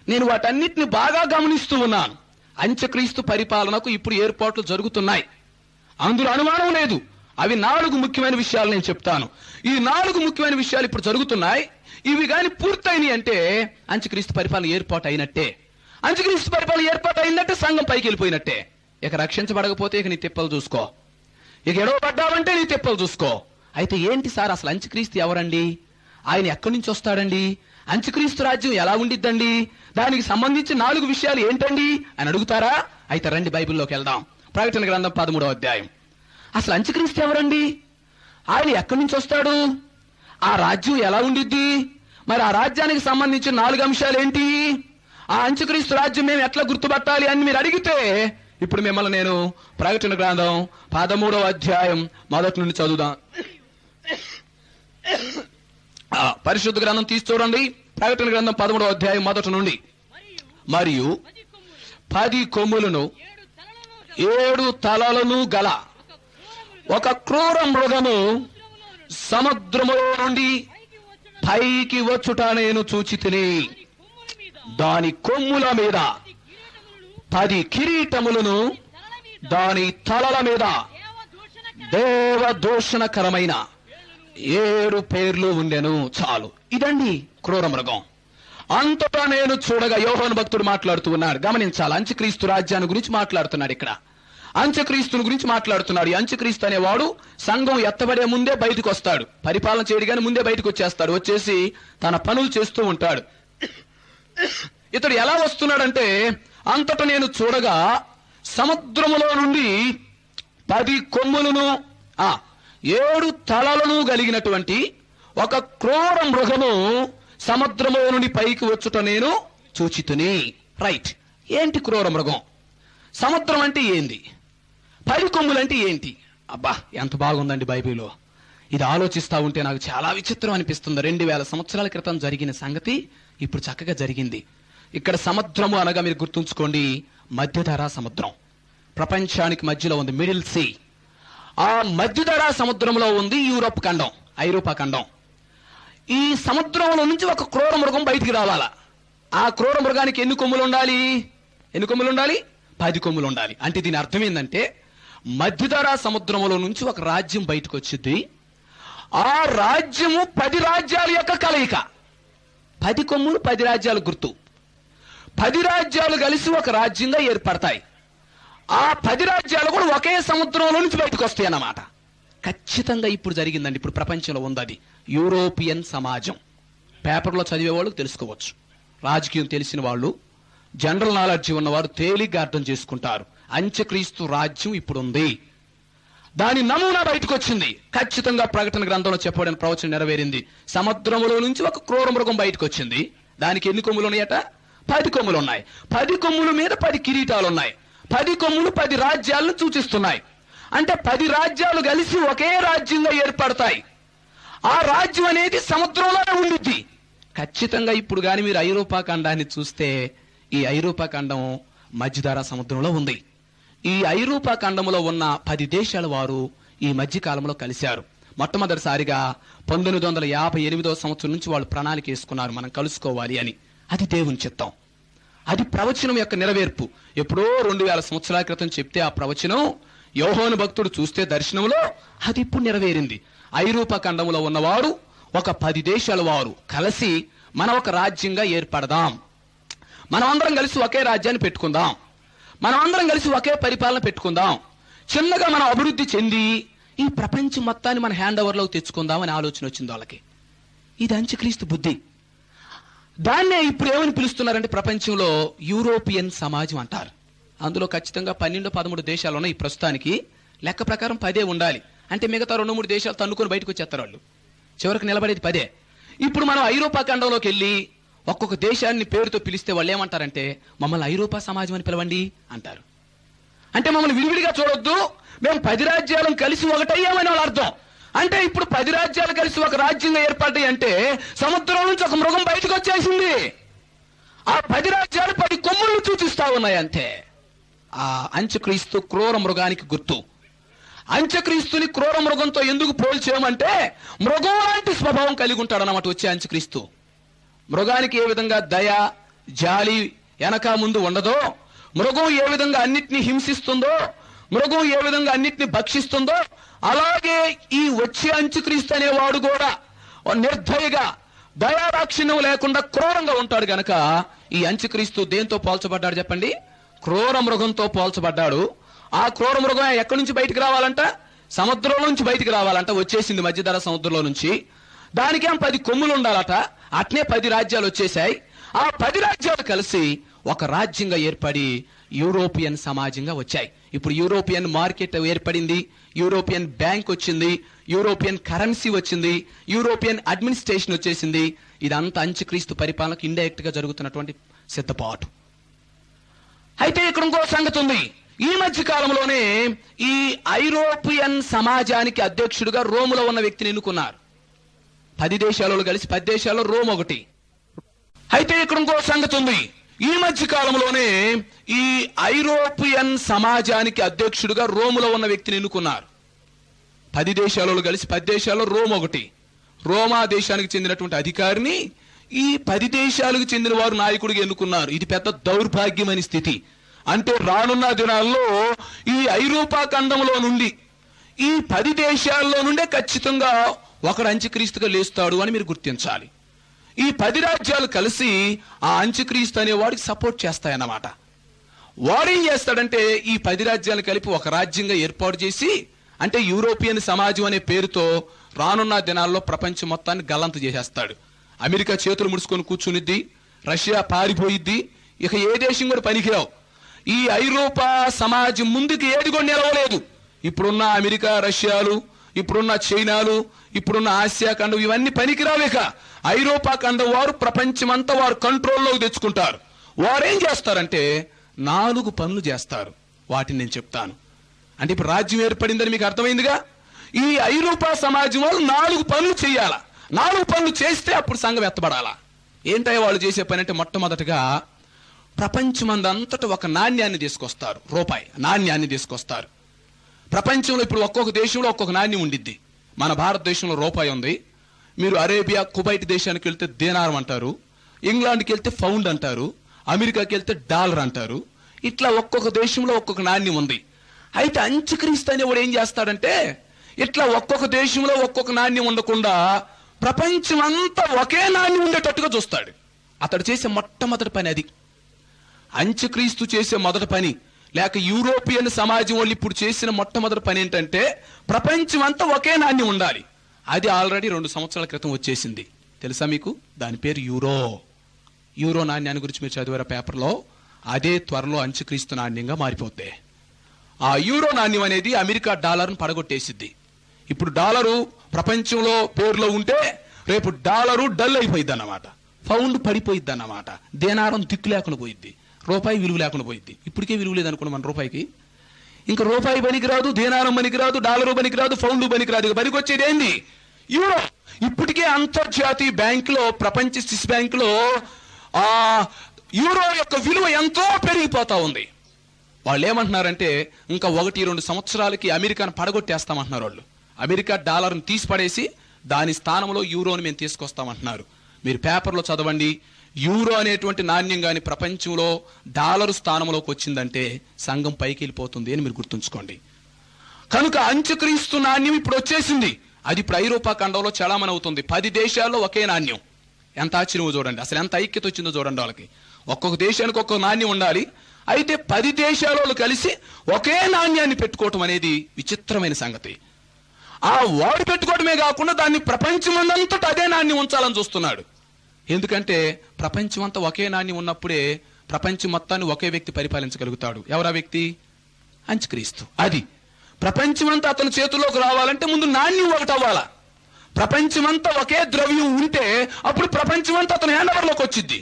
నేను వాటన్నిటిని బాగా గమనిస్తూ ఉన్నాను. అంత్యక్రీస్తు పరిపాలనకు ఇప్పుడు ఏర్పాట్లు జరుగుతున్నాయి, అందులో అనుమానం లేదు. అవి 4 ముఖ్యమైన విషయాలు నేను చెప్తాను. ఈ 4 ముఖ్యమైన విషయాలు ఇప్పుడు జరుగుతున్నాయి. ఇవి గాని పూర్తయినాయి అంటే అంత్యక్రీస్తు పరిపాలన ఏర్పాటు అయినట్టే. అంత్యక్రీస్తు పరిపాలన ఏర్పాటు అయినట్టే, సంఘం పైకి వెళ్ళిపోయినట్టే. ఇక రక్షించబడకపోతే ఇక నీ తిప్పలు చూసుకో. ఇక ఎడవబడ్డావంటే నీ తిప్పలు చూసుకో. అయితే ఏంటి సార్ అసలు అంత్యక్రీస్తు ఎవరండి? ఆయన ఎక్కడి నుంచి వస్తాడండి? అంత్యక్రీస్తు రాజ్యం ఎలా ఉండిద్దండి, దానికి సంబంధించి 4 విషయాలు ఏంటండి అని అడుగుతారా? అయితే రండి బైబిల్లోకి వెళ్దాం. ప్రకటన గ్రంథం 13వ అధ్యాయం. అసలు అంత్యక్రీస్తు ఎవరండి? ఆయన ఎక్కడి నుంచి వస్తాడు? ఆ రాజ్యం ఎలా ఉండిద్ది? మరి ఆ రాజ్యానికి సంబంధించిన 4 అంశాలు ఏంటి? ఆ అంత్యక్రీస్తు రాజ్యం మేము ఎట్లా గుర్తుపట్టాలి అని మీరు అడిగితే, ఇప్పుడు మిమ్మల్ని నేను ప్రకటన గ్రంథం 13వ అధ్యాయం మొదటి నుండి చదువుదాం. పరిశుద్ధ గ్రంథం తీసి చూడండి. ప్రకటన గ్రంథం 13వ అధ్యాయం మొదటి నుండి. మరియు 10 కొమ్ములను 7 తలలను గల ఒక క్రూర మృగము సముద్రములో నుండి పైకి వచ్చుట నేను చూచితిని. దాని కొమ్ముల మీద 10 కిరీటములను, దాని తలల మీద దేవదూషణకరమైన 7 పేర్లు ఉండెను. చాలు, ఇదండి క్రూర మృగం. అంతటా నేను చూడగా, యోహాను భక్తుడు మాట్లాడుతూ ఉన్నాడు. గమనించాలి, అంత్యక్రీస్తు రాజ్యాన్ని గురించి మాట్లాడుతున్నాడు. ఇక్కడ అంత్యక్రీస్తుని గురించి మాట్లాడుతున్నాడు. ఈ అంత్యక్రీస్తు అనేవాడు సంఘం ఎత్తబడే ముందే బయటకు వస్తాడు. పరిపాలన చేయగానే ముందే బయటకు వచ్చేస్తాడు. వచ్చేసి తన పనులు చేస్తూ ఉంటాడు. ఇతడు ఎలా వస్తున్నాడంటే, అంతటా నేను చూడగా సముద్రములో నుండి 10 కొమ్ములను 7 తలలను కలిగినటువంటి ఒక క్రూర మృగము సముద్రములో నుండి పైకి వచ్చుట నేను చూచితిని. రైట్, ఏంటి క్రూర మృగం? సముద్రం అంటే ఏంది? 10 కొమ్ములు అంటే ఏంటి? అబ్బా, ఎంత బాగుందండి బైబిల్లో. ఇది ఆలోచిస్తా ఉంటే నాకు చాలా విచిత్రం అనిపిస్తుంది. 2000 సంవత్సరాల క్రితం జరిగిన సంగతి ఇప్పుడు చక్కగా జరిగింది. ఇక్కడ సముద్రము అనగా మీరు గుర్తుంచుకోండి, మధ్యధరా సముద్రం. ప్రపంచానికి మధ్యలో ఉంది, మిడిల్ సీ. ఆ మధ్యధరా సముద్రంలో ఉంది యూరోప్ ఖండం, ఐరోపా ఖండం. ఈ సముద్రంలో నుంచి ఒక క్రూర మృగం బయటికి రావాలా. ఆ క్రూర మృగానికి ఎన్ని కొమ్ములు ఉండాలి? 10 కొమ్ములు ఉండాలి. అంటే దీని అర్థం ఏంటంటే, మధ్యధరా సముద్రంలో నుంచి ఒక రాజ్యం బయటకు వచ్చింది. ఆ రాజ్యము 10 రాజ్యాల యొక్క కలయిక. 10 కొమ్ములు 10 రాజ్యాలు గుర్తు. 10 రాజ్యాలు కలిసి ఒక రాజ్యంగా ఏర్పడతాయి. ఆ 10 రాజ్యాలు కూడా ఒకే సముద్రంలో నుంచి బయటకు వస్తాయి అన్నమాట. ఖచ్చితంగా ఇప్పుడు జరిగిందండి. ఇప్పుడు ప్రపంచంలో ఉంది అది యూరోపియన్ సమాజం. పేపర్లో చదివే వాళ్ళు తెలుసుకోవచ్చు, రాజకీయం తెలిసిన వాళ్ళు, జనరల్ నాలెడ్జ్ ఉన్నవారు తేలిగ్గా అర్థం చేసుకుంటారు. అంత్యక్రీస్తు రాజ్యం ఇప్పుడు ఉంది. దాని నమూనా బయటకు వచ్చింది. ఖచ్చితంగా ప్రకటన గ్రంథంలో చెప్పబడిన ప్రవచనం నెరవేరింది. సముద్రములో నుంచి ఒక క్రూర మృగం బయటకు వచ్చింది. దానికి ఎన్ని కొమ్ములు ఉన్నాయట? 10 కొమ్ములు ఉన్నాయి. 10 కొమ్ముల మీద 10 కిరీటాలు ఉన్నాయి. 10 కొమ్ములు 10 రాజ్యాలను సూచిస్తున్నాయి. అంటే 10 రాజ్యాలు కలిసి ఒకే రాజ్యంగా ఏర్పడతాయి. ఆ రాజ్యం అనేది సముద్రంలోనే ఉండిద్ది. ఖచ్చితంగా ఇప్పుడు కానీ మీరు ఐరోపా ఖండాన్ని చూస్తే, ఈ ఐరోపా ఖండం మధ్యధరా సముద్రంలో ఉంది. ఈ ఐరోపా ఖండంలో ఉన్న 10 దేశాల వారు ఈ మధ్య కాలంలో కలిశారు. మొట్టమొదటిసారిగా 1958వ సంవత్సరం నుంచి వాళ్ళు ప్రణాళిక వేసుకున్నారు, మనం కలుసుకోవాలి అని. అది దేవుని చిత్తం, అది ప్రవచనం యొక్క నెరవేర్పు. ఎప్పుడో 2000 సంవత్సరాల క్రితం చెప్తే ఆ ప్రవచనం యోహాను భక్తుడు చూస్తే దర్శనంలో అది ఇప్పుడు నెరవేరింది. ఐరోపా ఖండంలో ఉన్నవారు ఒక 10 దేశాల వారు కలిసి మనం ఒక రాజ్యంగా ఏర్పడదాం, మనం అందరం కలిసి ఒకే రాజ్యాన్ని పెట్టుకుందాం, మనం అందరం కలిసి ఒకే పరిపాలన పెట్టుకుందాం, చిన్నగా మనం అభివృద్ధి చెంది ఈ ప్రపంచం మొత్తాన్ని మన హ్యాండ్ ఓవర్లోకి తెచ్చుకుందాం అని ఆలోచన వచ్చింది వాళ్ళకి. ఇది అంత్యక్రీస్తు బుద్ధి. దాన్నే ఇప్పుడు ఏమని పిలుస్తున్నారంటే ప్రపంచంలో యూరోపియన్ సమాజం అంటారు. అందులో ఖచ్చితంగా 12-13 దేశాలు ఉన్నాయి. ప్రస్తుతానికి లెక్క ప్రకారం 10 ఉండాలి. అంటే మిగతా 2-3 దేశాలు తన్నుకొని బయటకు వచ్చేస్తారు వాళ్ళు. చివరికి నిలబడేది 10. ఇప్పుడు మనం ఐరోపా ఖండంలోకి వెళ్ళి ఒక్కొక్క దేశాన్ని పేరుతో పిలిస్తే వాళ్ళు ఏమంటారంటే, మమ్మల్ని ఐరోపా సమాజం అని పిలవండి అంటారు. అంటే మమ్మల్ని విడివిడిగా చూడొద్దు, మేము 10 రాజ్యాలను కలిసి ఒకటయ్యామని వాళ్ళ అర్థం. అంటే ఇప్పుడు 10 రాజ్యాలు కలిసి ఒక రాజ్యంగా ఏర్పడ్డాయి అంటే సముద్రం నుంచి ఒక మృగం బయటకు వచ్చేసింది. ఆ 10 రాజ్యాలు 10 కొమ్ములను సూచిస్తా ఉన్నాయి అంతే. ఆ అంత్యక్రీస్తు క్రూర మృగానికి గుర్తు. అంత్యక్రీస్తుని క్రూర మృగంతో ఎందుకు పోల్చేయమంటే, మృగం లాంటి స్వభావం కలిగి ఉంటాడు అన్నమాట వచ్చే అంత్యక్రీస్తు. మృగానికి ఏ విధంగా దయ, జాలి వెనక ముందు ఉండదో, మృగం ఏ విధంగా అన్నిటినీ హింసిస్తుందో, మృగం ఏ విధంగా అన్నిటినీ భక్షిస్తుందో, అలాగే ఈ వచ్చే అంత్యక్రీస్తు అనేవాడు కూడా నిర్దయగా, దయాదాక్షిణ్యం లేకుండా క్రూరంగా ఉంటాడు గనక ఈ అంత్యక్రీస్తు దేంతో పోల్చబడ్డాడు చెప్పండి? క్రూర మృగంతో పోల్చబడ్డాడు. ఆ క్రూర మృగం ఎక్కడి నుంచి బయటికి రావాలంట? సముద్రం నుంచి బయటికి రావాలంట. వచ్చేసింది మధ్యధరా సముద్రంలో నుంచి. దానికేం 10 కొమ్ములు ఉండాలట. అట్నే 10 రాజ్యాలు వచ్చేసాయి. ఆ 10 రాజ్యాలు కలిసి ఒక రాజ్యంగా ఏర్పడి యూరోపియన్ సమాజంగా వచ్చాయి. ఇప్పుడు యూరోపియన్ మార్కెట్ ఏర్పడింది, యూరోపియన్ బ్యాంక్ వచ్చింది, యూరోపియన్ కరెన్సీ వచ్చింది, యూరోపియన్ అడ్మినిస్ట్రేషన్ వచ్చేసింది. ఇదంతా అంత్యక్రీస్తు పరిపాలనకు ఇండైరెక్ట్ గా జరుగుతున్నటువంటి సిద్ధపాటు. అయితే ఇక్కడ ఇంకో సంగతి ఉంది. ఈ మధ్య కాలంలోనే ఈ ఐరోపియన్ సమాజానికి అధ్యక్షుడిగా రోములో ఉన్న వ్యక్తిని ఎన్నుకున్నారు. 10 దేశాలలో కలిసి 10 దేశాల్లో రోమ్ ఒకటి. అయితే ఇక్కడ ఇంకో సంగతి ఉంది. ఈ మధ్య కాలంలోనే ఈ ఐరోపియన్ సమాజానికి అధ్యక్షుడిగా రోములో ఉన్న వ్యక్తిని ఎన్నుకున్నారు. 10 దేశాలలో కలిసి 10 దేశాల్లో రోమ్ ఒకటి. రోమా దేశానికి చెందినటువంటి అధికారిని ఈ 10 దేశాలకు చెందిన వారు నాయకుడిగా ఎన్నుకున్నారు. ఇది పెద్ద దౌర్భాగ్యమైన స్థితి. అంటే రానున్న దినాల్లో ఈ ఐరోపా ఖండంలో నుండి ఈ 10 దేశాల్లో నుండే ఖచ్చితంగా ఒకడు అంత్యక్రీస్తుగా లేస్తాడు అని మీరు గుర్తించాలి. ఈ 10 రాజ్యాలు కలిసి ఆ అంత్యక్రీస్తు అనేవాడికి సపోర్ట్ చేస్తాయన్నమాట. వాడేం చేస్తాడంటే ఈ 10 రాజ్యాలు కలిపి ఒక రాజ్యంగా ఏర్పాటు చేసి, అంటే యూరోపియన్ సమాజం అనే పేరుతో రానున్న దినాల్లో ప్రపంచం మొత్తాన్ని గల్లంతు చేసేస్తాడు. అమెరికా చేతులు ముడుచుకొని కూర్చునిద్ది, రష్యా పారిపోయిద్ది, ఇక ఏ దేశం కూడా పనికిరావు. ఈ ఐరోపా సమాజం ముందుకు ఏది కూడా నిలవలేదు. ఇప్పుడున్న అమెరికా, రష్యాలు, ఇప్పుడున్న చైనాలు, ఇప్పుడున్న ఆసియా ఖండం ఇవన్నీ పనికిరావు. ఇక ఐరోపా ఖండం వారు ప్రపంచమంతా వారు కంట్రోల్లోకి తెచ్చుకుంటారు. వారేం చేస్తారంటే 4 పనులు చేస్తారు. వాటిని నేను చెప్తాను. అంటే ఇప్పుడు రాజ్యం ఏర్పడిందని మీకు అర్థమైందిగా. ఈ ఐరోపా సమాజం వాళ్ళు 4 పనులు చేయాలా. 4 పనులు చేస్తే అప్పుడు సంఘం ఎత్తబడాలా. ఏంటయ్యా వాళ్ళు చేసే పని అంటే, మొట్టమొదటిగా ప్రపంచమందంతటా ఒక నాణ్యాన్ని తీసుకొస్తారు. రూపాయి నాణ్యాన్ని తీసుకొస్తారు. ప్రపంచంలో ఇప్పుడు ఒక్కొక్క దేశంలో ఒక్కొక్క నాణ్యం ఉండిద్ది. మన భారతదేశంలో రూపాయి ఉంది. మీరు అరేబియా, కువైట్ దేశానికి వెళ్తే దేనారం అంటారు, ఇంగ్లాండ్కి వెళ్తే పౌండ్ అంటారు, అమెరికాకి వెళ్తే డాలర్ అంటారు. ఇట్లా ఒక్కొక్క దేశంలో ఒక్కొక్క నాణ్యం ఉంది. అయితే అంత్యక్రీస్తు అనేవాడు ఏం చేస్తాడంటే, ఇట్లా ఒక్కొక్క దేశంలో ఒక్కొక్క నాణ్యం ఉండకుండా ప్రపంచం అంతా ఒకే నాణ్యం ఉండేటట్టుగా చూస్తాడు. అతడు చేసే మొట్టమొదటి పని అది. అంత్యక్రీస్తు చేసే మొదటి పని, లేక యూరోపియన్ సమాజం వాళ్ళు ఇప్పుడు చేసిన మొట్టమొదటి పని ఏంటంటే, ప్రపంచం అంతా ఒకే నాణ్యం ఉండాలి. అది ఆల్రెడీ 2 సంవత్సరాల క్రితం వచ్చేసింది. తెలుసా మీకు? దాని పేరు యూరో. యూరో నాణ్యాన్ని గురించి మీరు చదివారా పేపర్లో? అదే త్వరలో అంత్యక్రీస్తు నాణ్యంగా మారిపోద్ది. ఆ యూరో నాణ్యం అనేది అమెరికా డాలర్ను పడగొట్టేసిద్ది. ఇప్పుడు డాలరు ప్రపంచంలో పేరులో ఉంటే రేపు డాలరు డల్ అయిపోయిద్ది అన్నమాట, పౌండ్ పడిపోయిద్ది అన్నమాట, దేనారం దిక్కు లేకుండా పోయిద్ది, రూపాయి విలువ లేకుండా పోయిద్ది. ఇప్పటికే విలువ లేదనుకున్నాం మన రూపాయికి. ఇంకా రూపాయి పనికిరాదు, దేనారం పనికిరాదు, డాలరు పనికిరాదు, పౌండ్ పనికిరాదు. ఇక పనికి వచ్చేది ఏంది? యూరో. ఇప్పటికే అంతర్జాతీయ బ్యాంకులో, ప్రపంచ స్విస్ బ్యాంకులో ఆ యూరో యొక్క విలువ ఎంతో పెరిగిపోతా ఉంది. వాళ్ళు ఏమంటున్నారంటే, ఇంకా 1-2 సంవత్సరాలకి అమెరికాను పడగొట్టేస్తామంటున్నారు వాళ్ళు. అమెరికా డాలర్ను తీసి పడేసి దాని స్థానంలో యూరోని మేము తీసుకొస్తామంటున్నారు. మీరు పేపర్లో చదవండి. యూరో అనేటువంటి నాణ్యం కానీ ప్రపంచంలో డాలరు స్థానంలోకి వచ్చిందంటే సంఘం పైకి వెళ్ళిపోతుంది అని మీరు గుర్తుంచుకోండి. కనుక అంత్యక్రీస్తు నాణ్యం ఇప్పుడు వచ్చేసింది. అది ఇప్పుడు ఐరోపా ఖండంలో చలామణి అవుతుంది. 10 దేశాల్లో ఒకే నాణ్యం. ఎంత ఆశ్చర్యమో చూడండి. అసలు ఎంత ఐక్యత వచ్చిందో చూడండి వాళ్ళకి. ఒక్కొక్క దేశానికి ఒక్కొక్క నాణ్యం ఉండాలి. అయితే 10 దేశాలలో కలిసి ఒకే నాణ్యాన్ని పెట్టుకోవటం అనేది విచిత్రమైన సంగతి. ఆ వాడు పెట్టుకోవడమే కాకుండా దాన్ని ప్రపంచమంతటా అదే నాణ్యం ఉంచాలని చూస్తున్నాడు. ఎందుకంటే ప్రపంచమంతా ఒకే నాణ్యం ఉన్నప్పుడే ప్రపంచం మొత్తాన్ని ఒకే వ్యక్తి పరిపాలించగలుగుతాడు. ఎవరా వ్యక్తి? అంత్యక్రీస్తు. అది ప్రపంచమంతా అతని చేతుల్లోకి రావాలంటే ముందు నాణ్యం ఒకటి అవ్వాలా. ప్రపంచమంతా ఒకే ద్రవ్యం ఉంటే అప్పుడు ప్రపంచమంతా అతని హ్యాండ్ ఓవర్లోకి వచ్చింది.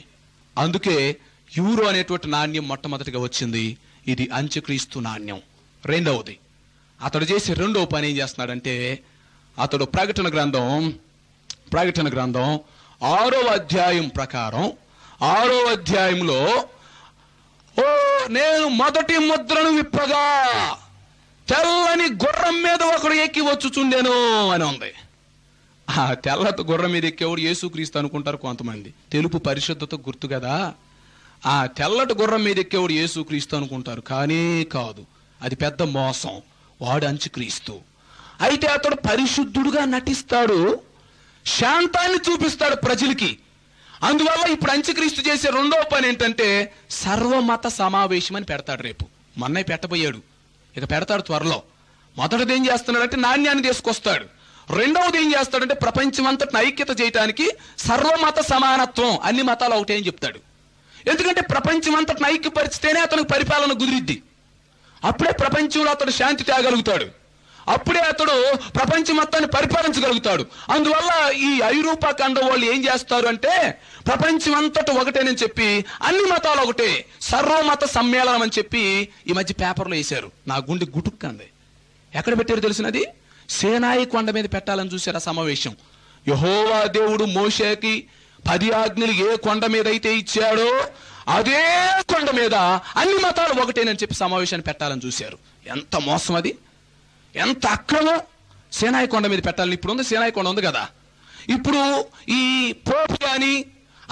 అందుకే యూరో అనేటువంటి నాణ్యం మొట్టమొదటిగా వచ్చింది. ఇది అంత్యక్రీస్తు నాణ్యం. రెండవది, అతడు చేసే రెండవ పని ఏం చేస్తున్నాడంటే, అతడు ప్రకటన గ్రంథం 6వ అధ్యాయం ప్రకారం 6వ అధ్యాయంలో, నేను మొదటి ముద్రను విప్పగా తెల్లని గుర్రం మీద ఒకడు ఎక్కి వచ్చుచుండెను అని ఉంది. ఆ తెల్లటి గుర్రం మీద ఎక్కేవాడు యేసుక్రీస్తు అనుకుంటారు కొంతమంది. తెలుపు పరిశుద్ధత గుర్తు కదా. ఆ తెల్లటి గుర్రం మీద ఎక్కేవాడు యేసుక్రీస్తు అనుకుంటారు, కానీ కాదు, అది పెద్ద మోసం. వాడు అంత్యక్రీస్తు. అయితే అతడు పరిశుద్ధుడుగా నటిస్తాడు, శాంతాన్ని చూపిస్తాడు ప్రజలకి. అందువల్ల ఇప్పుడు అంత్యక్రీస్తు చేసే రెండవ పని ఏంటంటే సర్వమత సమావేశం అని పెడతాడు. రేపు మొన్న పెట్టబోయాడు, ఇక పెడతాడు త్వరలో. మొదటిది ఏం చేస్తున్నాడంటే నాణ్యాన్ని తీసుకొస్తాడు. రెండవది ఏం చేస్తాడంటే ప్రపంచమంతటిని ఐక్యత చేయడానికి సర్వమత సమానత్వం, అన్ని మతాలు ఒకటే అని చెప్తాడు. ఎందుకంటే ప్రపంచమంతటిని ఐక్యపరిస్తేనే అతనికి పరిపాలన కుదిరిద్ది. అప్పుడే ప్రపంచంలో అతడు శాంతి తేగలుగుతాడు. అప్పుడే అతడు ప్రపంచం మొత్తాన్ని పరిపాలించగలుగుతాడు. అందువల్ల ఈ ఐరోపా ఖండం వాళ్ళు ఏం చేస్తారు అంటే ప్రపంచం అంతటా ఒకటేనని చెప్పి అన్ని మతాలు ఒకటే, సర్వమత సమ్మేళనం అని చెప్పి ఈ మధ్య పేపర్లో వేశారు. నా గుండె గుటుక్కంది. ఎక్కడ పెట్టారు తెలిసినది? సీనాయి కొండ మీద పెట్టాలని చూశారు ఆ సమావేశం. యెహోవా దేవుడు మోషేకి 10 ఆజ్ఞలు ఏ కొండ మీద అయితే ఇచ్చాడో అదే కొండ మీద అన్ని మతాలు ఒకటేనని చెప్పి సమావేశాన్ని పెట్టాలని చూశారు. ఎంత మోసం అది, ఎంత అక్రమం! సీనాయి కొండ మీద పెట్టాలని. ఇప్పుడు ఉంది సీనాయి కొండ ఉంది కదా. ఇప్పుడు ఈ పోప్ గాని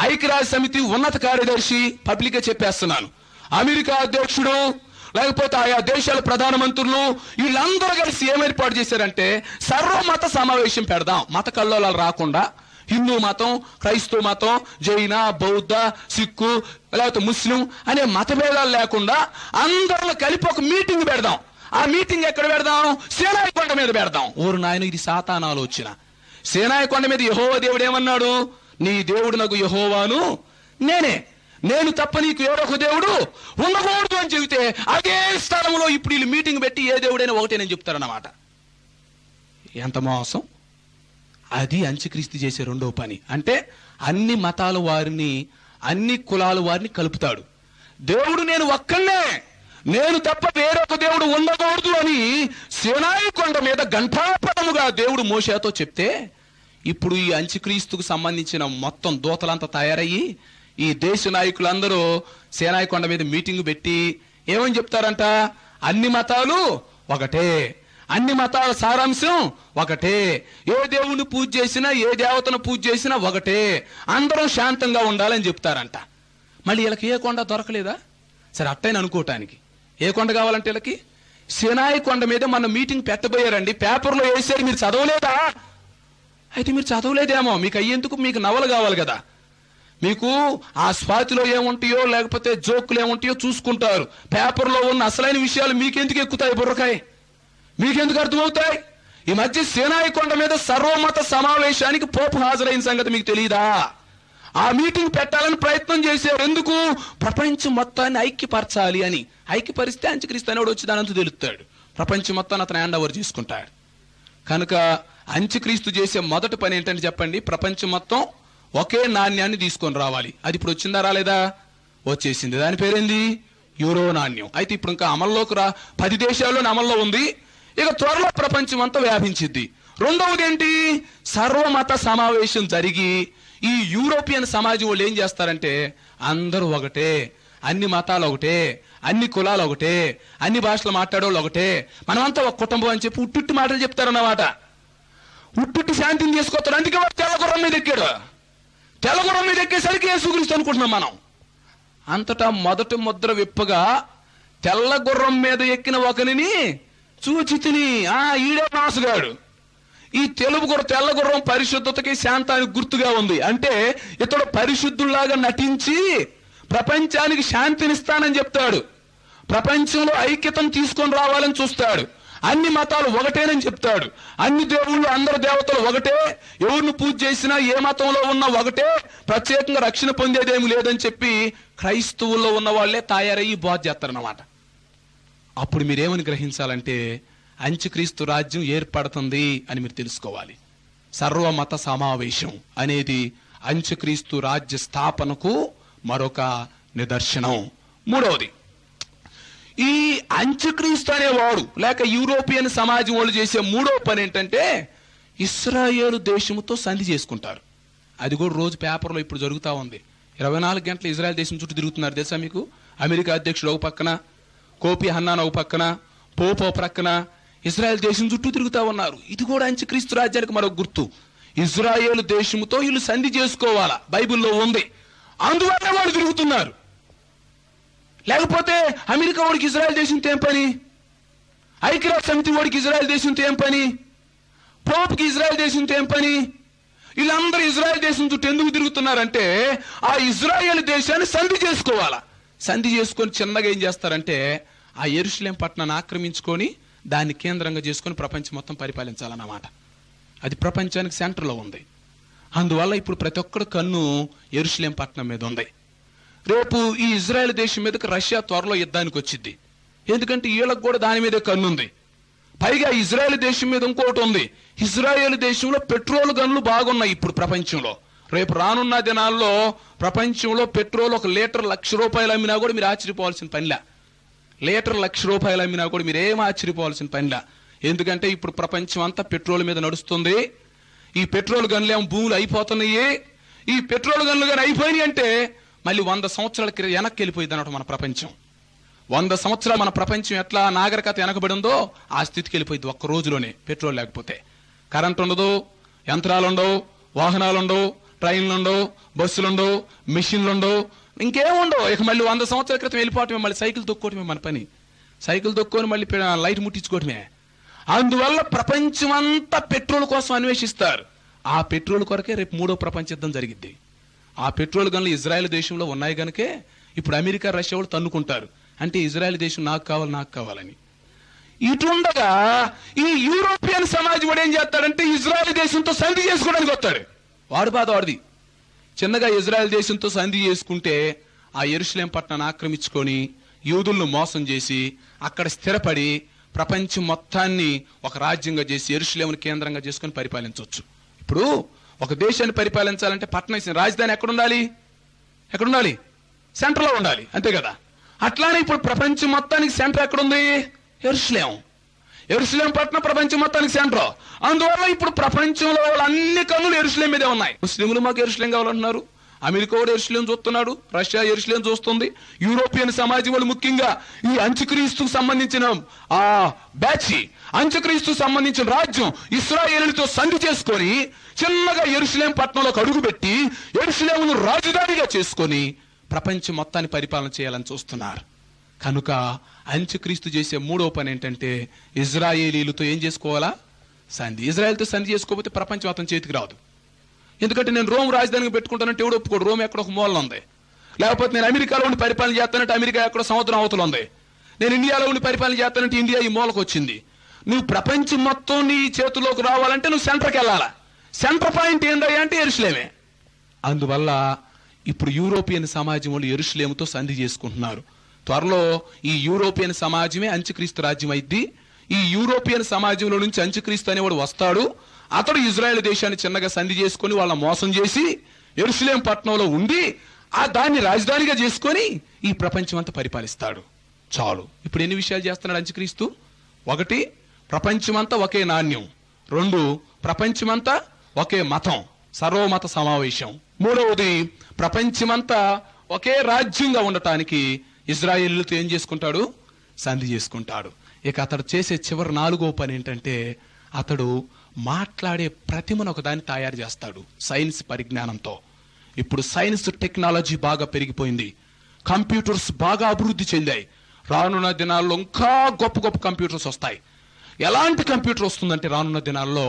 ఐక్యరాజ్య సమితి ఉన్నత కార్యదర్శి పబ్లిక్ గా చెప్పేస్తున్నాను, అమెరికా అధ్యక్షుడు లేకపోతే ఆయా దేశాల ప్రధానమంత్రులు వీళ్ళందరూ కలిసి ఏం ఏర్పాటు చేశారంటే సర్వమత సమావేశం పెడదాం. మత కల్లోలాలు రాకుండా హిందూ మతం, క్రైస్తవ మతం, జైన, బౌద్ధ, సిక్కు లేకపోతే ముస్లిం అనే మత భేదాలు లేకుండా అందరూ కలిపి ఒక మీటింగ్ పెడదాం. ఆ మీటింగ్ ఎక్కడ పెడదాం? సీనాయి కొండ మీద పెడదాం. ఊరు నాయన, ఇది సాతాను ఆలోచన. సీనాయి కొండ మీద యెహోవా దేవుడు ఏమన్నాడు? నీ దేవుడు నాకు యెహోవాను నేనే, నేను తప్ప నీకు ఎవరొక దేవుడు ఉండకూడదు అని చెబితే అదే స్థలంలో ఇప్పుడు వీళ్ళు మీటింగ్ పెట్టి ఏ దేవుడైనా ఒకటేనని చెప్తారన్నమాట. ఎంత మోసం! అది అంత్యక్రీస్తు చేసే రెండో పని. అంటే అన్ని మతాల వారిని, అన్ని కులాల వారిని కలుపుతాడు. దేవుడు నేను ఒక్కనే, నేను తప్ప వేరొక దేవుడు ఉండకూడదు అని సీనాయి కొండ మీద ఘంటాపథముగా దేవుడు మోషేతో చెప్తే ఇప్పుడు ఈ అంత్యక్రీస్తుకు సంబంధించిన మొత్తం దూతలంతా తయారయ్యి ఈ దేశ నాయకులందరూ సీనాయి కొండ మీద మీటింగ్ పెట్టి ఏమని చెప్తారంట? అన్ని మతాలు ఒకటే, అన్ని మతాల సారాంశం ఒకటే, ఏ దేవుణ్ణి పూజ చేసినా ఏ దేవతను పూజ చేసినా ఒకటే, అందరం శాంతంగా ఉండాలని చెప్తారంట. మళ్ళీ వీళ్ళకి ఏ కొండ దొరకలేదా? సరే అట్టైన అనుకోవటానికి ఏ కొండ కావాలంటే వీళ్ళకి సీనాయి కొండ మీద మన మీటింగ్ పెట్టబోయారండి, పేపర్లో వేసారు, మీరు చదవలేదా? అయితే మీరు చదవలేదేమో, మీకు అయ్యేందుకు మీకు నవలు కావాలి కదా. మీకు ఆ స్వాతిలో ఏముంటాయో లేకపోతే జోకులు ఏముంటాయో చూసుకుంటారు. పేపర్లో ఉన్న అసలైన విషయాలు మీకెందుకు ఎక్కుతాయి బుర్రకాయ? మీకెందుకు అర్థమవుతాయి? ఈ మధ్య సీనాయి కొండ మీద సర్వమత సమావేశానికి పోపు హాజరైన సంగతి మీకు తెలియదా? ఆ మీటింగ్ పెట్టాలని ప్రయత్నం చేశారు. ఎందుకు? ప్రపంచం మొత్తాన్ని ఐక్యపరచాలి అని. ఐక్యపరిస్తే అంత్యక్రీస్తు అనేవాడు వచ్చి దానంతా తెలుస్తాడు. ప్రపంచం మొత్తాన్ని అతను హ్యాండ్ ఓవర్ చేసుకుంటాడు. కనుక అంత్యక్రీస్తు చేసే మొదటి పని ఏంటంటే చెప్పండి, ప్రపంచం మొత్తం ఒకే నాణ్యాన్ని తీసుకొని రావాలి. అది ఇప్పుడు వచ్చిందా రాలేదా? వచ్చేసింది. దాని పేరేంది? యూరో నాణ్యం. అయితే ఇప్పుడు ఇంకా అమల్లోకి 10 దేశాల్లోనే అమల్లో ఉంది. ఇక త్వరలో ప్రపంచం అంతా వ్యాపించిద్ది. రెండవది ఏంటి? సర్వమత సమావేశం జరిగి ఈ యూరోపియన్ సమాజం వాళ్ళు ఏం చేస్తారంటే అందరూ ఒకటే, అన్ని మతాలు ఒకటే, అన్ని కులాలు ఒకటే, అన్ని భాషలు మాట్లాడేవాళ్ళు ఒకటే, మనమంతా ఒక కుటుంబం అని చెప్పి ఉట్టుట్టి మాటలు చెప్తారన్నమాట. ఉట్టుట్టి శాంతిని తీసుకొస్తారు. అందుకే వాడు తెల్లగుర్రం మీద ఎక్కాడు. తెల్లగుర్రం మీద ఎక్కేసరికి యేసుక్రీస్తు అనుకుంటున్నాం మనం. అంతటా మొదటి ముద్ర విప్పగా తెల్లగుర్రం మీద ఎక్కిన ఒకరిని చూచి తిని ఈడే మాసుగాడు. ఈ తెల్లగుర్రం పరిశుద్ధతకి శాంతానికి గుర్తుగా ఉంది. అంటే ఇతడు పరిశుద్ధుల్లాగా నటించి ప్రపంచానికి శాంతినిస్తానని చెప్తాడు. ప్రపంచంలో ఐక్యతను తీసుకొని రావాలని చూస్తాడు. అన్ని మతాలు ఒకటేనని చెప్తాడు. అన్ని దేవుళ్ళు, అందరు దేవతలు ఒకటే, ఎవరిని పూజ చేసినా ఏ మతంలో ఉన్నా ఒకటే, ప్రత్యేకంగా రక్షణ పొందేదేమి లేదని చెప్పి క్రైస్తవుల్లో ఉన్న వాళ్ళే తయారయ్యి బోధ చేస్తారన్నమాట. అప్పుడు మీరేమని గ్రహించాలంటే అంత్యక్రీస్తు రాజ్యం ఏర్పడుతుంది అని మీరు తెలుసుకోవాలి. సర్వమత సమావేశం అనేది అంత్యక్రీస్తు రాజ్య స్థాపనకు మరొక నిదర్శనం. మూడవది, ఈ అంత్యక్రీస్తు అనేవాడు లేక యూరోపియన్ సమాజం వాళ్ళు చేసే మూడో పని ఏంటంటే ఇశ్రాయేలు దేశంతో సంధి చేసుకుంటారు. అది కూడా రోజు పేపర్లో ఇప్పుడు జరుగుతూ ఉంది. 24 గంటలు ఇజ్రాయెల్ దేశం చుట్టూ తిరుగుతున్నారు తెలుసా మీకు? అమెరికా అధ్యక్షుడు ఒక పక్కన, కోపి హన్నాన్ ఒక పక్కన, పోప్ ఒక ప్రక్కన, ఇజ్రాయెల్ దేశం చుట్టూ తిరుగుతూ ఉన్నారు. ఇది కూడా అంత్యక్రీస్తు రాజ్యానికి మరొక గుర్తు. ఇజ్రాయేలు దేశంతో వీళ్ళు సంధి చేసుకోవాలా, బైబిల్లో ఉంది. అందువల్ల వాళ్ళు తిరుగుతున్నారు. లేకపోతే అమెరికా వాడికి ఇజ్రాయెల్ దేశంతో ఏం పని? ఐక్యరాజ్య సమితి వాడికి ఇజ్రాయెల్ దేశంతో ఏం పని? పోప్కి ఇజ్రాయెల్ దేశంతో ఏం పని? వీళ్ళందరూ ఇజ్రాయెల్ దేశం చుట్టూ ఎందుకు తిరుగుతున్నారంటే ఆ ఇజ్రాయెల్ దేశాన్ని సంధి చేసుకోవాలా. సంధి చేసుకొని చిన్నగా ఏం చేస్తారంటే ఆ యెరూషలేం పట్టణాన్ని ఆక్రమించుకొని దాన్ని కేంద్రంగా చేసుకొని ప్రపంచం మొత్తం పరిపాలించాలన్నమాట. అది ప్రపంచానికి సెంటర్లో ఉంది. అందువల్ల ఇప్పుడు ప్రతి ఒక్కడు కన్ను యెరూషలేం పట్టణం మీద ఉంది. రేపు ఈ ఇజ్రాయెల్ దేశం మీదకి రష్యా త్వరలో యుద్ధానికి వచ్చింది. ఎందుకంటే వీళ్ళకి కూడా దాని మీదే కన్ను ఉంది. పైగా ఇజ్రాయెల్ దేశం మీద ఇంకోటి ఉంది. ఇజ్రాయెల్ దేశంలో పెట్రోల్ గన్లు బాగున్నాయి ఇప్పుడు ప్రపంచంలో. రేపు రానున్న దినాల్లో ప్రపంచంలో పెట్రోల్ 1 లీటర్ ₹1,00,000 అమ్మినా కూడా మీరు ఆశ్చర్యపోవాల్సిన పనిలా. లీటర్ ₹1,00,000 అమ్మినా కూడా మీరు ఏం ఆశ్చర్యపోవాల్సిన పనిలా. ఎందుకంటే ఇప్పుడు ప్రపంచం అంతా పెట్రోల్ మీద నడుస్తుంది. ఈ పెట్రోల్ గన్లు ఏమో భూములు అయిపోతున్నాయి. ఈ పెట్రోల్ గన్లు కానీ అయిపోయినాయి అంటే మళ్ళీ 100 సంవత్సరాల వెనక్కి వెళ్ళిపోయింది అన్నమాట మన ప్రపంచం. 100 సంవత్సరాలు మన ప్రపంచం ఎట్లా నాగరికత వెనకబడిందో ఆ స్థితికి వెళ్ళిపోయింది ఒక్క రోజులోనే. పెట్రోల్ లేకపోతే కరెంట్ ఉండదు, యంత్రాలు ఉండవు, వాహనాలు ఉండవు, ట్రైన్లు ఉండవు, బస్సులు ఉండవు, మిషన్లు ఉండవు, ఇంకేముండవు. ఇక మళ్ళీ 100 సంవత్సరాల క్రితం వెళ్ళిపోవటమే. మళ్ళీ సైకిల్ తొక్కోవటమే మన పని. సైకిల్ తొక్కొని మళ్ళీ లైట్ ముట్టించుకోవటమే. అందువల్ల ప్రపంచం అంతా పెట్రోల్ కోసం అన్వేషిస్తారు. ఆ పెట్రోల్ కొరకే రేపు 3వ ప్రపంచ యుద్ధం జరిగిద్ది. ఆ పెట్రోల్ గన్లు ఇజ్రాయెల్ దేశంలో ఉన్నాయి కనుకే ఇప్పుడు అమెరికా, రష్యా వాళ్ళు తన్నుకుంటారు. అంటే ఇజ్రాయెల్ దేశం నాకు కావాలని. ఇటుండగా ఈ యూరోపియన్ సమాజం వాడు ఏం చేస్తాడంటే ఇజ్రాయెల్ దేశంతో సంధి చేసుకోవడానికి వస్తాడు. వాడు బాధ వాడిది. చిన్నగా ఇజ్రాయెల్ దేశంతో సంధి చేసుకుంటే ఆ యెరూషలేం పట్టణాన్ని ఆక్రమించుకొని యూదులను మోసం చేసి అక్కడ స్థిరపడి ప్రపంచం మొత్తాన్ని ఒక రాజ్యంగా చేసి యెరూషలేమును కేంద్రంగా చేసుకొని పరిపాలించవచ్చు. ఇప్పుడు ఒక దేశాన్ని పరిపాలించాలంటే పట్టణం రాజధాని ఎక్కడుండాలి? సెంటర్లో ఉండాలి, అంతే కదా. అట్లానే ఇప్పుడు ప్రపంచం మొత్తానికి సెంటర్ ఎక్కడుంది? యెరూషలేం పట్టణం ప్రపంచం మొత్తానికి సెంటర్. అందువల్ల ఇప్పుడు ప్రపంచంలో అన్ని కన్నులు యెరూషలేం మీదే ఉన్నాయి. ముస్లింలు మాకు యెరూషలేం కావాలంటున్నారు, అమెరికా కూడా యెరూషలేం చూస్తున్నాడు, రష్యా యెరూషలేం చూస్తుంది. యూరోపియన్ సమాజం వాళ్ళు ముఖ్యంగా ఈ అంత్యక్రీస్తుకు సంబంధించిన ఆ బ్యాచ్, అంత్యక్రీస్తుకు సంబంధించిన రాజ్యం ఇశ్రాయేలుతో సంధి చేసుకొని చిన్నగా యెరూషలేం పట్టణంలోకి అడుగుపెట్టి యెరూషలేమును రాజధానిగా చేసుకొని ప్రపంచం మొత్తాన్ని పరిపాలన చేయాలని చూస్తున్నారు. కనుక అంత్యక్రీస్తు చేసే 3వ పని ఏంటంటే ఇజ్రాయేలీలతో ఏం చేసుకోవాలా? సంధి. ఇజ్రాయేల్తో సంధి చేసుకోకపోతే ప్రపంచం అతని చేతికి రాదు. ఎందుకంటే నేను రోమ్ రాజధానికి పెట్టుకుంటానంటే ఎవడు ఒప్పుకోడు. రోమ్ ఎక్కడ ఒక మూలన ఉంది. లేకపోతే నేను అమెరికాలో ఉండి పరిపాలన చేస్తానంటే అమెరికా ఎక్కడ సముద్రం అవతల ఉంది. నేను ఇండియాలో ఉండి పరిపాలన చేస్తానంటే ఇండియా ఈ మూలకు వచ్చింది. నువ్వు ప్రపంచం మొత్తం నీ చేతిలోకి రావాలంటే నువ్వు సెంటర్కి వెళ్ళాలా. సెంటర్ పాయింట్ ఏంటయ్యా అంటే యెరూషలేమే. అందువల్ల ఇప్పుడు యూరోపియన్ సమాజం వాళ్ళు యెరూషలేముతో సంధి చేసుకుంటున్నారు. త్వరలో ఈ యూరోపియన్ సమాజమే అంత్యక్రీస్తు రాజ్యం అయింది. ఈ యూరోపియన్ సమాజంలో నుంచి అంత్యక్రీస్తు అనేవాడు వస్తాడు. అతడు ఇజ్రాయెల్ దేశాన్ని చిన్నగా సంధి చేసుకొని వాళ్ళ మోసం చేసి యెరూషలేం పట్టణంలో ఉండి దాన్ని రాజధానిగా చేసుకొని ఈ ప్రపంచం అంతా పరిపాలిస్తాడు. చాలు. ఇప్పుడు ఎన్ని విషయాలు చేస్తున్నాడు అంత్యక్రీస్తు? 1, ప్రపంచమంతా ఒకే నాణ్యం. 2, ప్రపంచమంతా ఒకే మతం, సర్వమత సమావేశం. 3వది, ప్రపంచమంతా ఒకే రాజ్యంగా ఉండటానికి ఇజ్రాయేలుతో ఏం చేసుకుంటాడు? సంధి చేసుకుంటాడు. ఇక అతడు చేసే చివరి 4వ పని ఏంటంటే అతడు మాట్లాడే ప్రతిమను ఒకదాన్ని తయారు చేస్తాడు సైన్స్ పరిజ్ఞానంతో. ఇప్పుడు సైన్స్ టెక్నాలజీ బాగా పెరిగిపోయింది. కంప్యూటర్స్ బాగా అభివృద్ధి చెందాయి. రానున్న దినాల్లో ఇంకా గొప్ప కంప్యూటర్స్ వస్తాయి. ఎలాంటి కంప్యూటర్ వస్తుందంటే రానున్న దినాల్లో